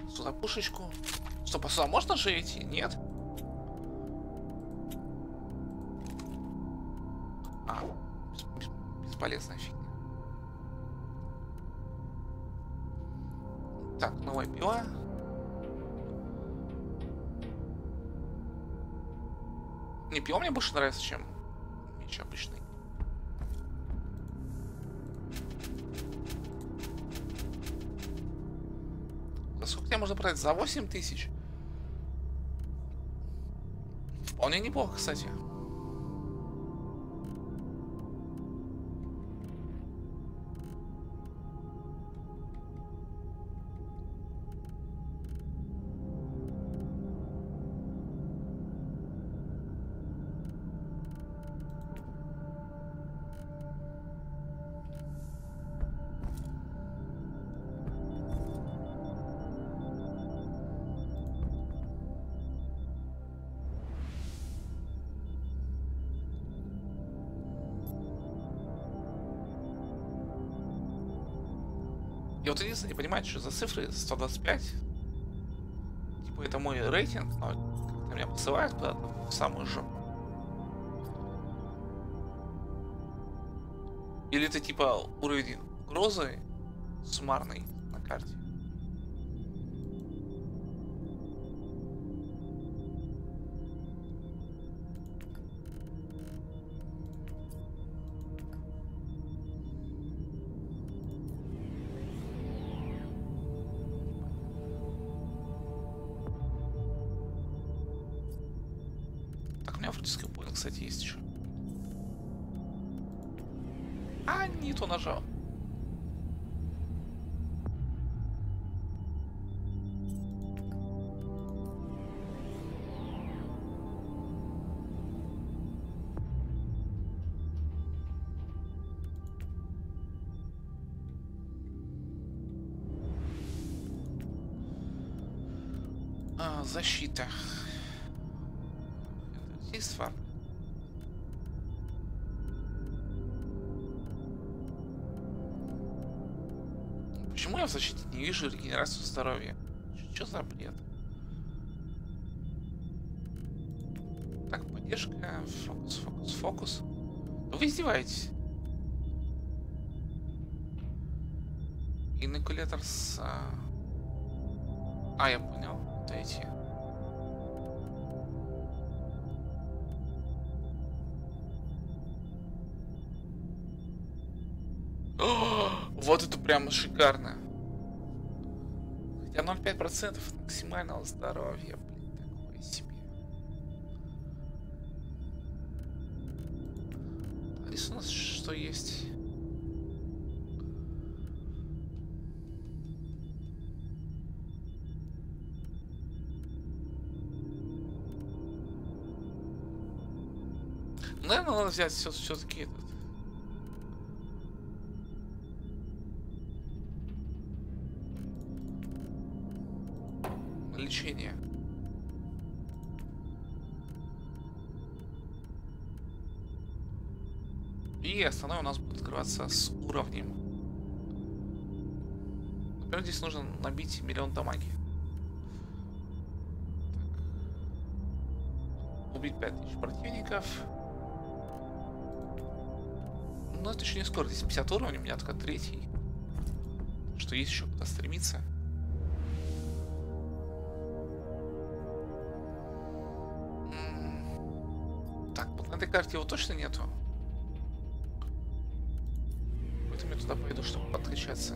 S8: Сюда пушечку. Стоп, а сюда можно же идти? Нет? А, бесполезная фигня. Так, новая пила. Не, пила мне больше нравится, чем меч обычный. За сколько тебе можно продать? За 8000? Вполне неплохо, кстати. Я вот единственное не понимаю, что за цифры 125. Типа какой-то мой рейтинг, но как-то меня посылает куда-то в самую жопу. Или это типа уровень угрозы суммарный на карте. Так, у меня вроде скиллпоинт, кстати, есть еще. А, не то нажал. Защита. Здесь факт. Почему я в защите не вижу регенерацию здоровья? Что за бред? Так, поддержка. Фокус, фокус, фокус. Да вы издеваетесь. Инокулятор с... я понял. Вот эти. Вот это прям шикарно. Хотя 0,5% максимального здоровья, блин, такое себе. А здесь у нас что есть? Наверное, надо взять все-таки этот. Лечение. И остальное у нас будет открываться с уровнем. Например, здесь нужно набить 1 000 000 дамаги. Так. Убить 5000 противников. Но это еще не скоро. Здесь 50 уровней, у меня только 3-й. Что есть еще куда стремиться. На этой карте его точно нету. Поэтому я туда пойду, чтобы подкачаться.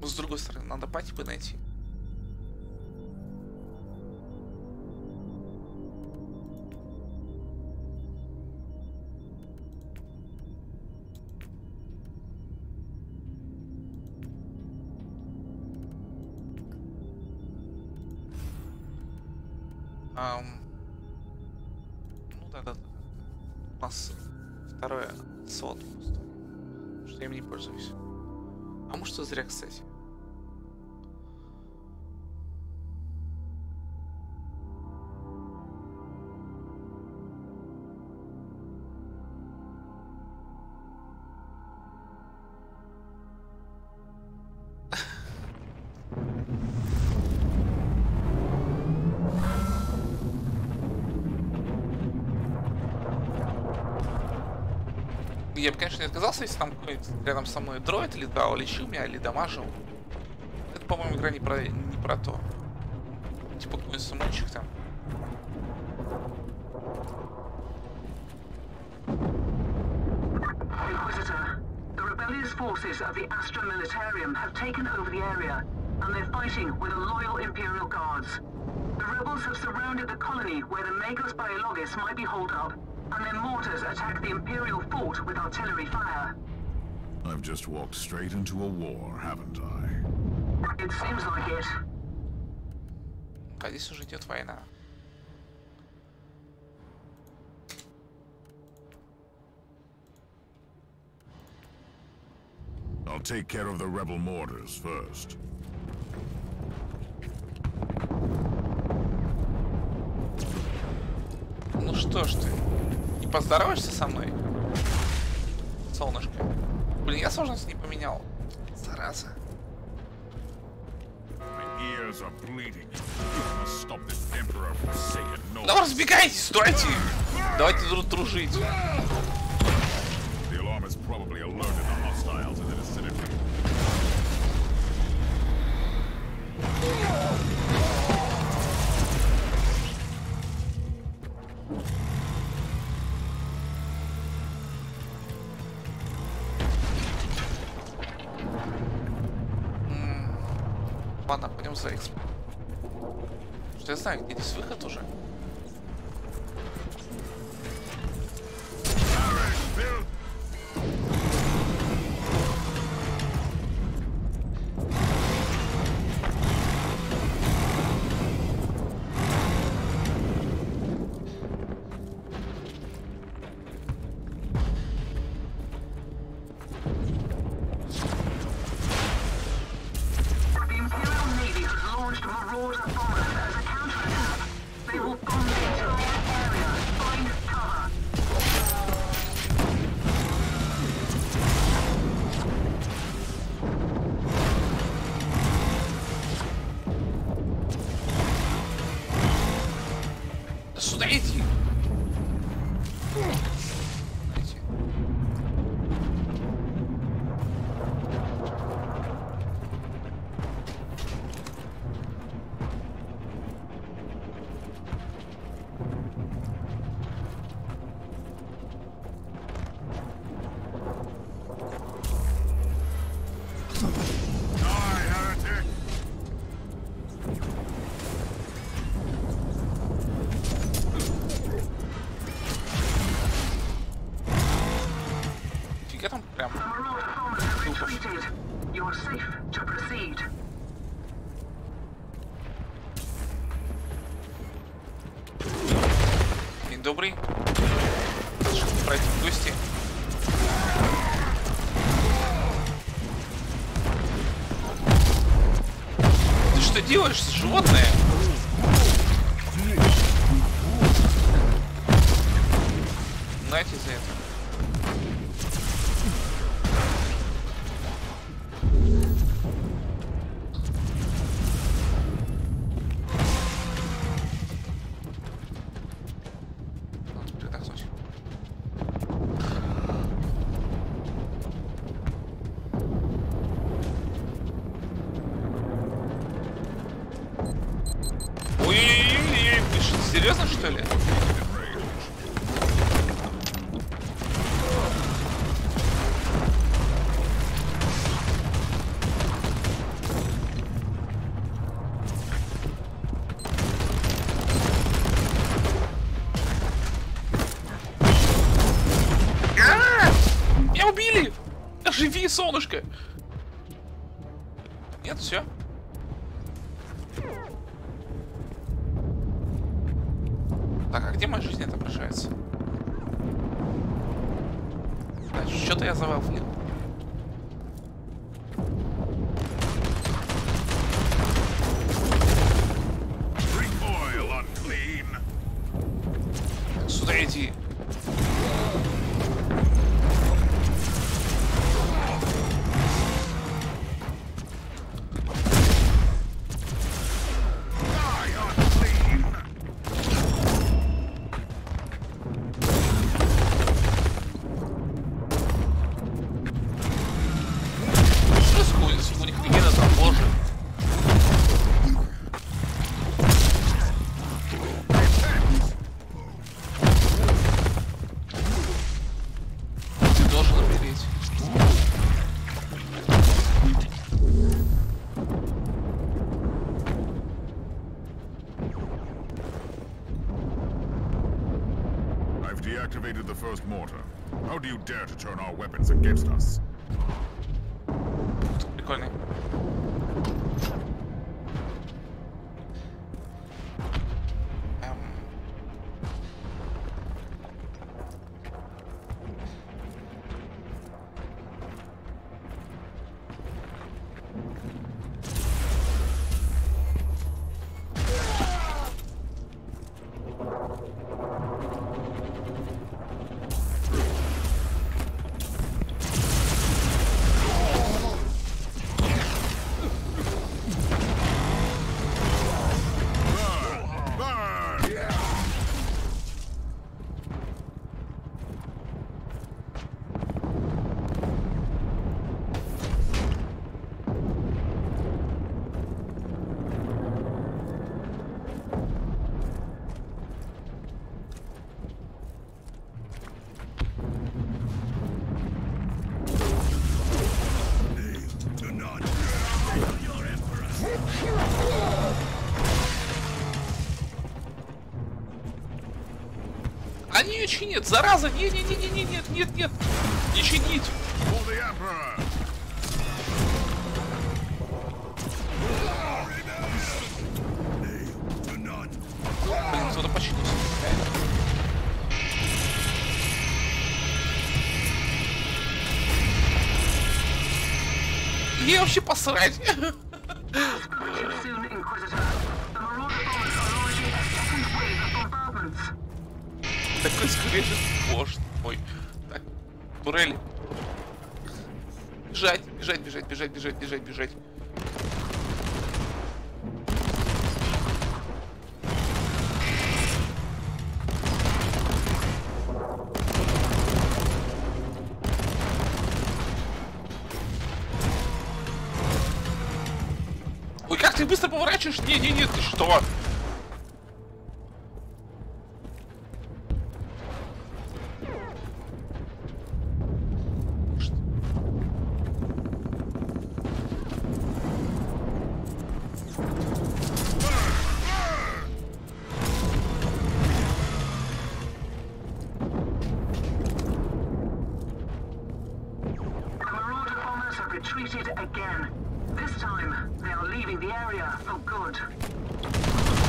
S8: Но с другой стороны, надо пати бы найти. Ну да. У нас второе слот пустой. Что я им не пользуюсь. А может, что зря, кстати. Я бы, конечно, не отказался, если там какой-нибудь рядом со мной дроид летал, лечил меня или дамажил. Это, по-моему, игра не про то. Типа какой-нибудь самойчик там.
S4: Inquisitor, the rebellious forces of the Astra Militarium have taken over the area, and they're fighting with the loyal Imperial Guards. The rebels have surrounded the colony where the Magos Biologis might be holed up, and their mortars attack the Imperial fort with artillery fire.
S2: I've just walked straight into a war, haven't I?
S4: It seems like it.
S8: А здесь уже идет война.
S2: I'll take care of the rebel mortars first.
S8: Ну что ж ты, не поздороваешься со мной, солнышко? Блин, Блин, я сложность не поменял. Зараза. Давай разбегайтесь, стойте! Давайте дружить. Ладно, пойдем за X. Что я знаю, где здесь выход уже. Сюда иди. День добрый. Пройти в гости. Ты что делаешь, животное? Знаете за это? Серьезно, что ли? Меня убили! Живи, солнышко! Нет, все. Так, а где моя жизнь отображается? Что-то я завалил. Сюда иди.
S2: Deactivated the first mortar. How do you dare to turn our weapons against us?
S8: Прикольный. Они ее чинят, зараза! Нет, не чинить! Блин, кто-то починился. Ей вообще посрать! Такой скрежет, боже мой. Так, турели. Бежать. Ой, как ты быстро поворачиваешь? Нет, ты что?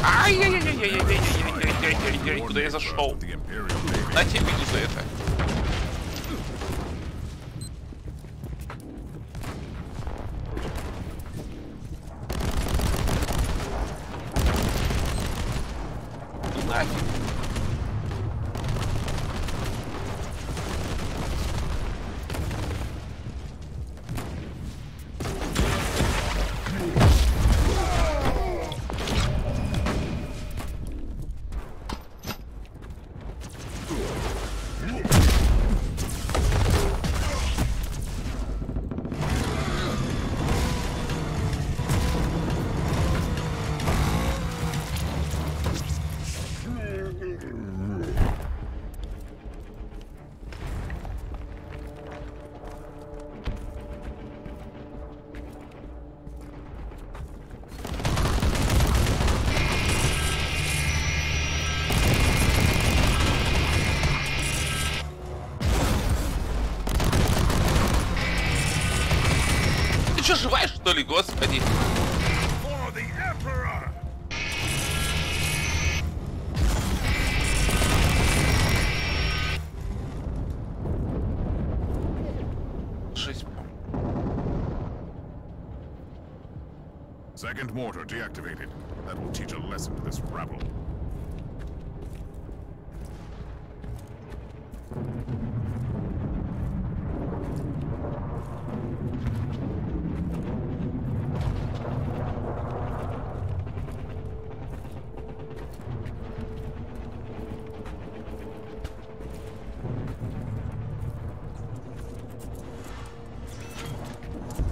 S8: Ай-яй-яй-яй-яй-яй-яй-яй-яй, куда я зашел? Дайте виду за это. Нафиг. Ты что, живая, что ли, господи? Жесть.
S2: Second mortar deactivated. That will teach a lesson to this rabble.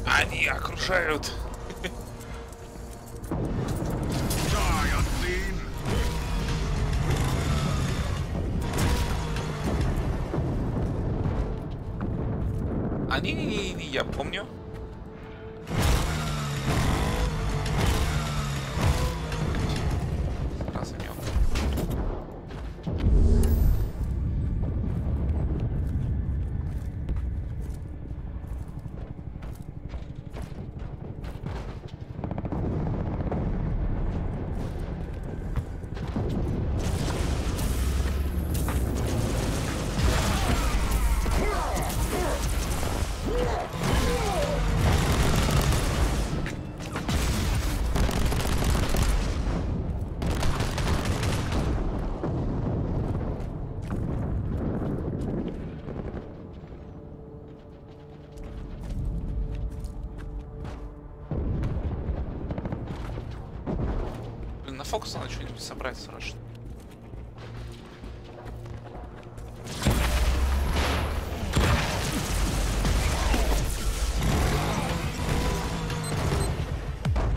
S8: Они окружают. Не, я помню. Разомём. На Фокс надо что-нибудь собрать срочно.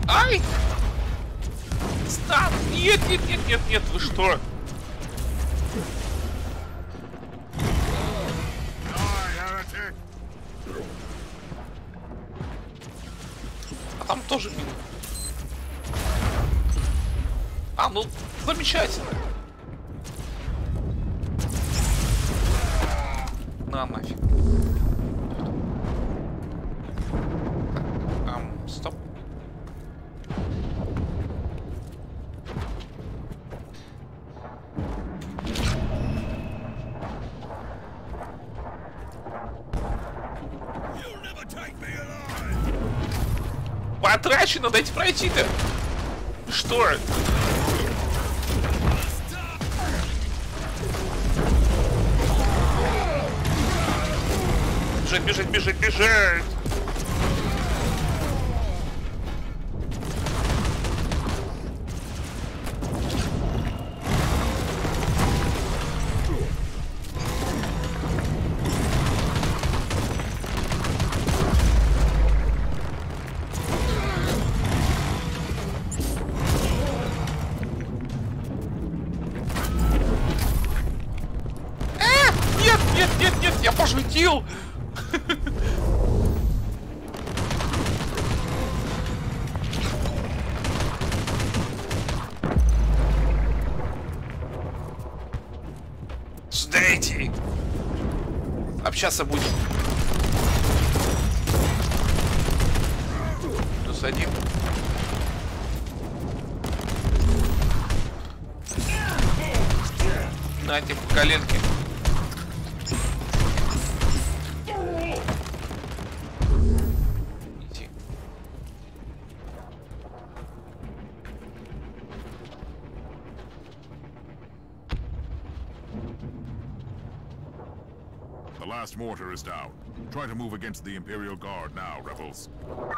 S8: Ай! Стан! Нет, вы что? А там тоже мина. А, ну, замечательно. Стоп. Потрачено, дайте пройти-то. Что? Бежать, бежать, бежать, бежать. Я пошутил! Сюда иди! Общаться будем. Плюс один. На эти коленки.
S2: The last mortar is down. Try to move against the Imperial Guard now, rebels.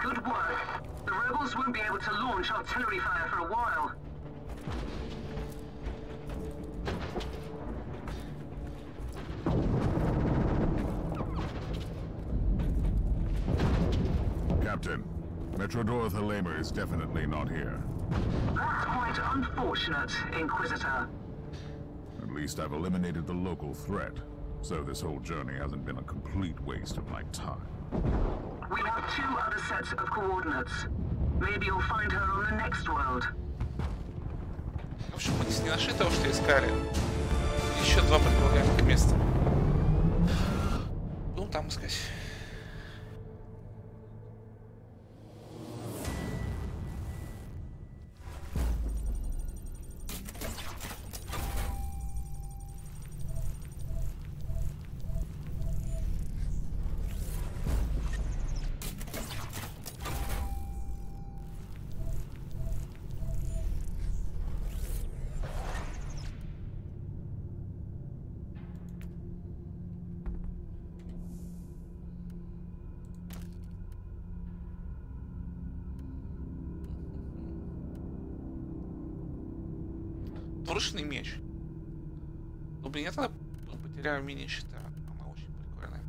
S4: Good work. The rebels won't be able to launch artillery fire for a while.
S2: Captain, Metrodor Thelema is definitely not here.
S4: That's quite unfortunate, Inquisitor.
S2: At least I've eliminated the local threat, so this whole journey hasn't been a complete waste of my time.
S4: We have 2 other sets of coordinates. Maybe you'll find her on the next world.
S8: В общем, мы не нашли того, что искали. Еще 2 предполагаемых места. Ну, там искать. Двуручный меч. Ну, блин, я тогда потеряю мини-щита. Она очень прикольная.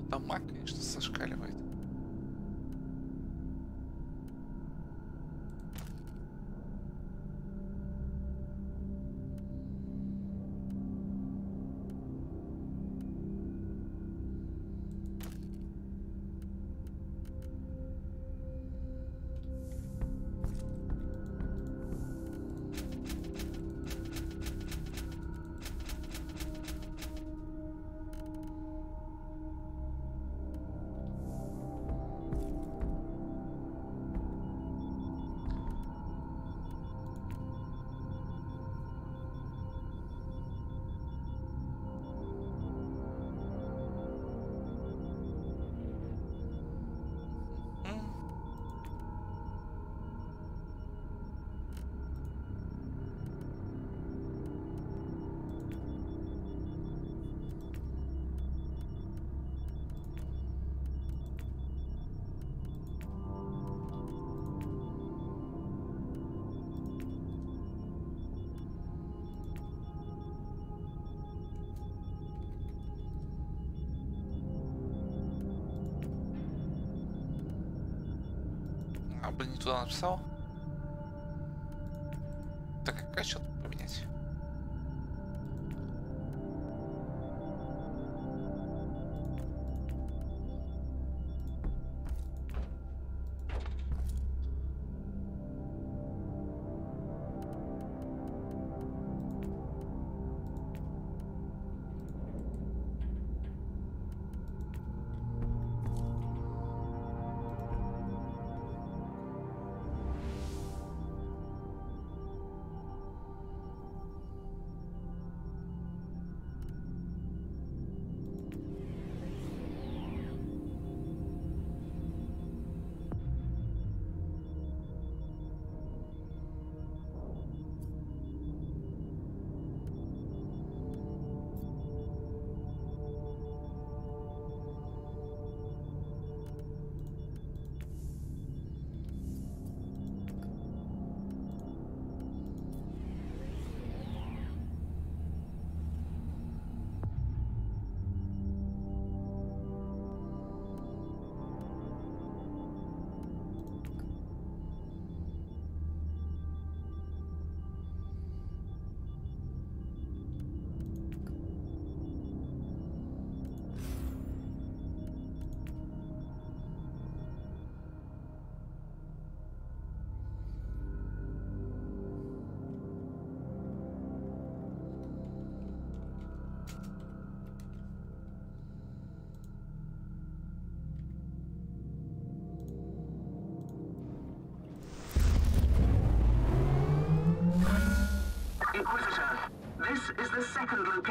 S8: Ну, там маг, конечно, зашкаливает. А, блин, не туда написал. Так, какая что-то поменять?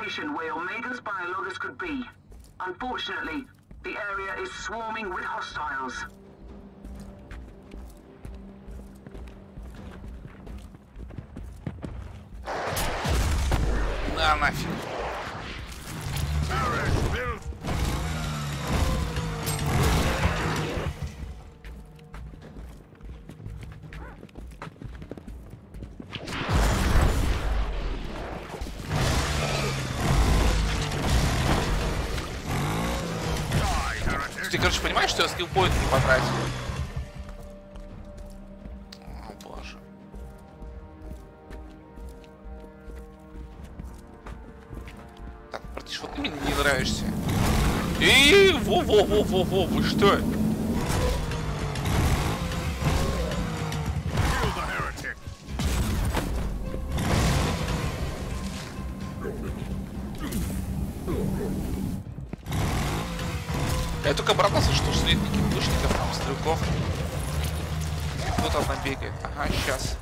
S4: location where Omega's biologus could be. Unfortunately, the area is swarming with hostiles.
S8: На нафиг. Ты, короче, понимаешь, что я скиллпоинт не потратил? О, боже. Так, братиш, вот ты мне не нравишься. Во-во-во-во-во, вы что? Я только обрадовался, что шли таких лучников, там, стрелков. Кто-то там бегает. Ага, сейчас.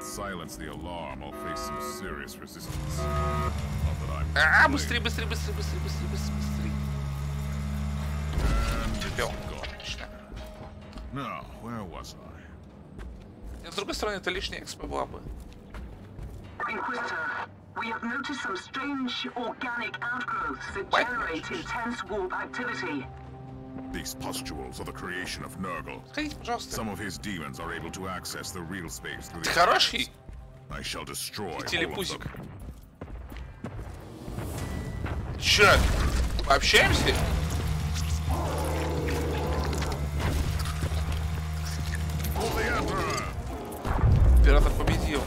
S2: Silence the alarm, I'll face some serious resistance. Not that I'm
S8: Быстрее, быстрее, быстрее, быстрее, быстрее, быстрее. Чемпион. Отлично.
S2: No, where was I?
S8: С другой стороны, это лишняя экспо была бы.
S4: Inquisitor, we have noticed some strange organic outgrowths that generate intense warp activity.
S2: These pustules are the creation of Nurgle. Some of his demons are able to access the real space through the
S8: хороший.
S2: I shall destroy all of
S8: Телепузик.
S2: them.
S8: Чё? Пообщаемся? Император победил.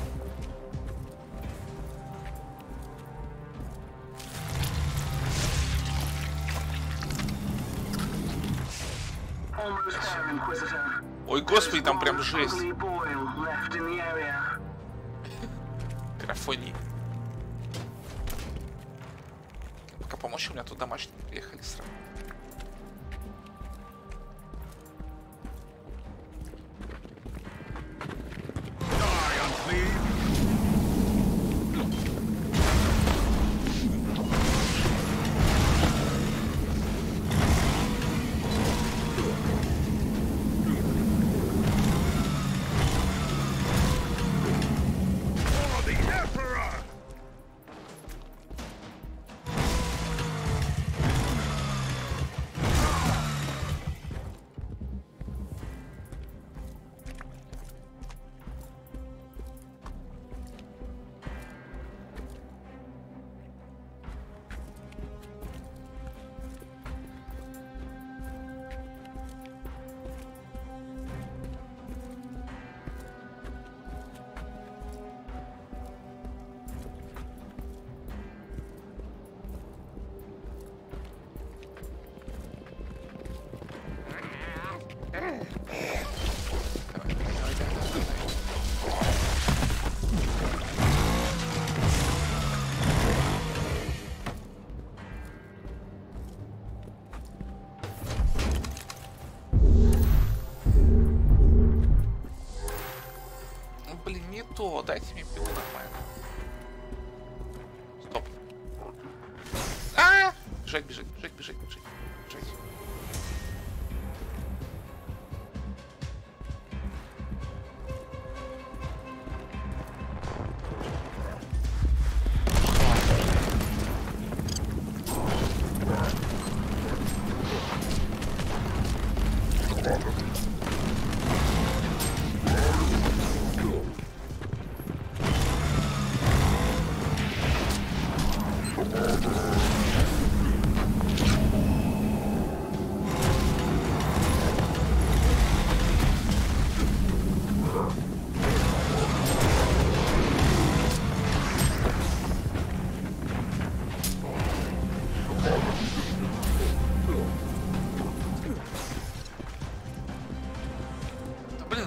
S8: Ой, господи, там прям жесть. Графоний. Пока помочь, у меня тут домашние приехали сразу. То, дайте мне пилу нормально. Стоп. Бежать, бежать, бежать, бежать, бежать, бежать.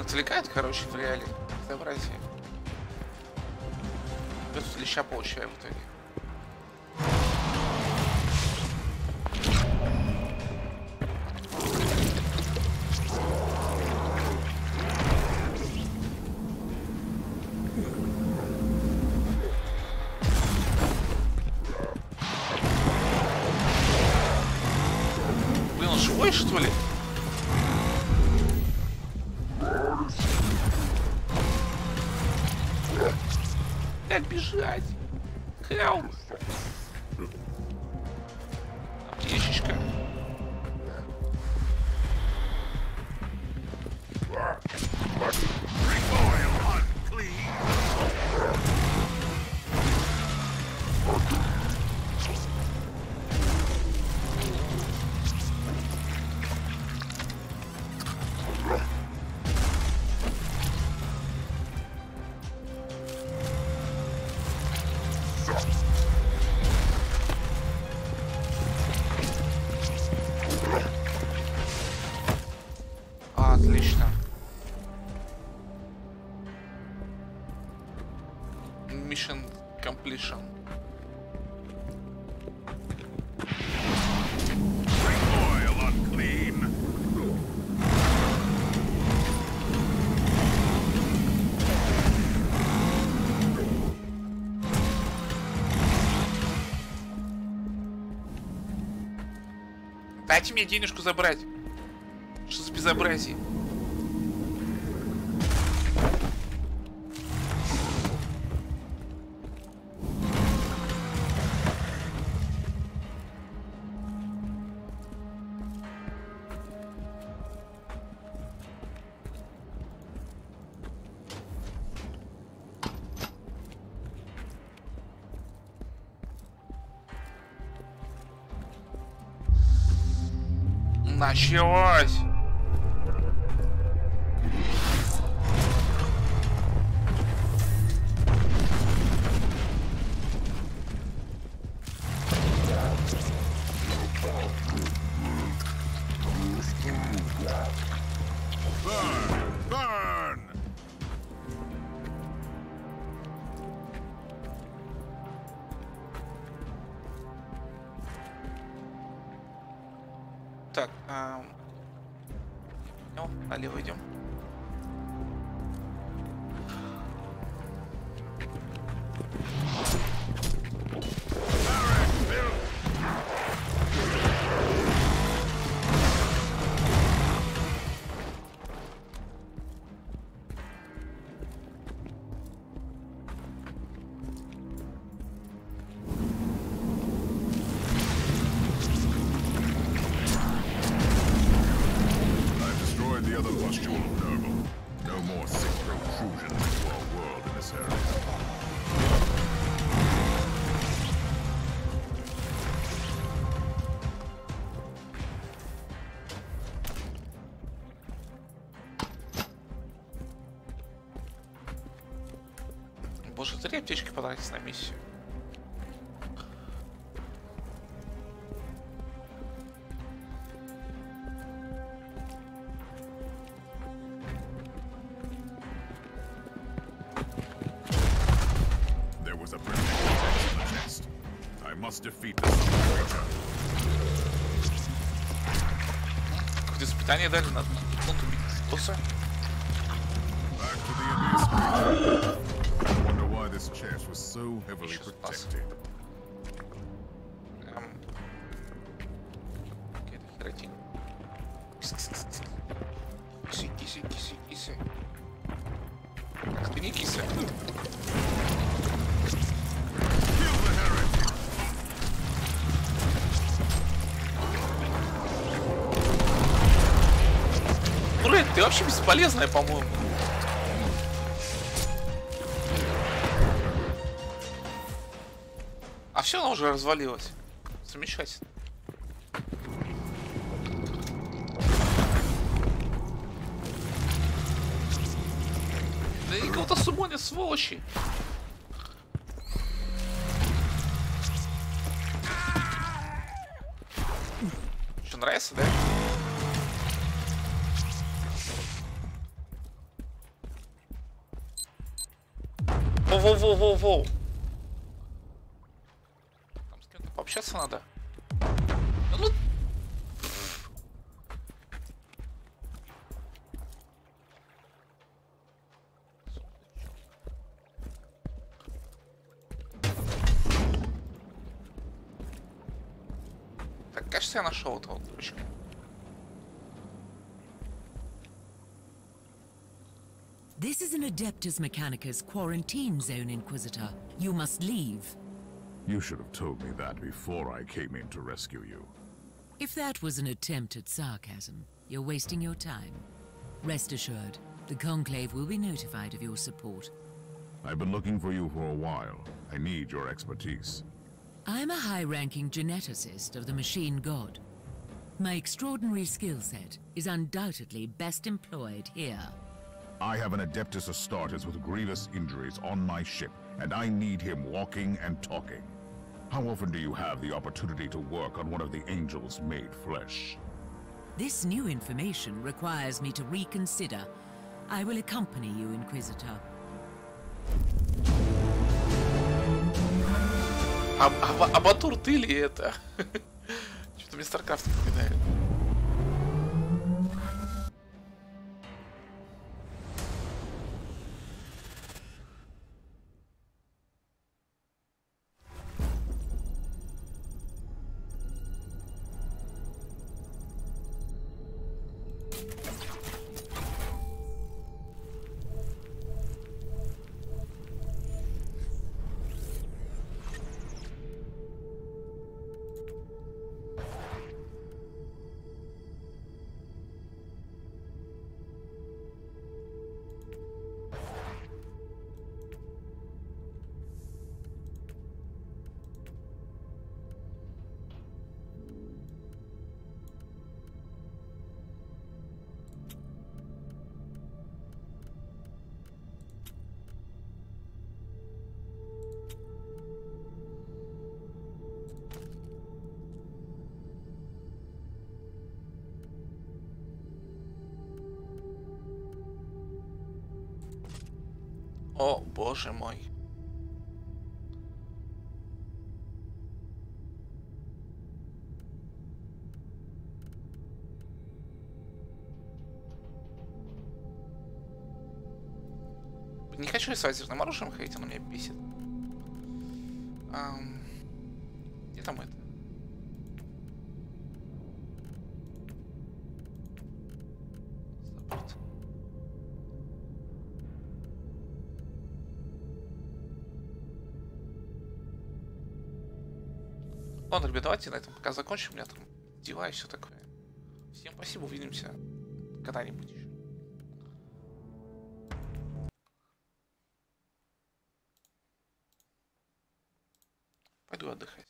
S8: Отвлекает, короче, в реале. Безобразие. Я тут леща получаю в итоге. Блин, он живой, что ли? Как бежать? Хелп! Аптечечка. Отлично. Mission completion. Дайте мне денежку забрать. Что за безобразие? Началось! Так, ну, налево идем. Боже, 3 аптечки потратить на миссию. Какое-то испытание дали, надо убить босса. Какая-то херотень. Киси. Ах ты не киса. Блин, ты вообще бесполезная, по-моему. А все, она уже развалилась. Замечательно. Да и кого-то сумонят, сволочи. Что, нравится, да? Воу-воу-воу-воу-воу. Там с кем-то пообщаться надо. Ну... Так, кажется, я нашел этого дурочка.
S10: This is an Adeptus Mechanicus quarantine zone, Inquisitor. You must leave.
S2: You should have told me that before I came in to rescue you.
S10: If that was an attempt at sarcasm, you're wasting your time. Rest assured, the Conclave will be notified of your support.
S2: I've been looking for you for a while. I need your expertise.
S10: I'm a high-ranking geneticist of the Machine God. My extraordinary skill set is undoubtedly best employed here.
S2: I have an Adeptus Astartes with grievous injuries on my ship, and I need him walking and talking. How often do you have the opportunity to work on one of the angels made flesh?
S10: This new information requires me to reconsider. I will accompany you, Inquisitor.
S8: Абатур ты ли это? Что-то мне Старкрафт напоминает. О, боже мой. Не хочу с лазерным оружием ходить, оно меня бесит. Где там это? Саппорт. Ладно, ребят, давайте на этом пока закончим. У меня там дела и все такое. Всем спасибо, увидимся когда-нибудь еще. Пойду отдыхать.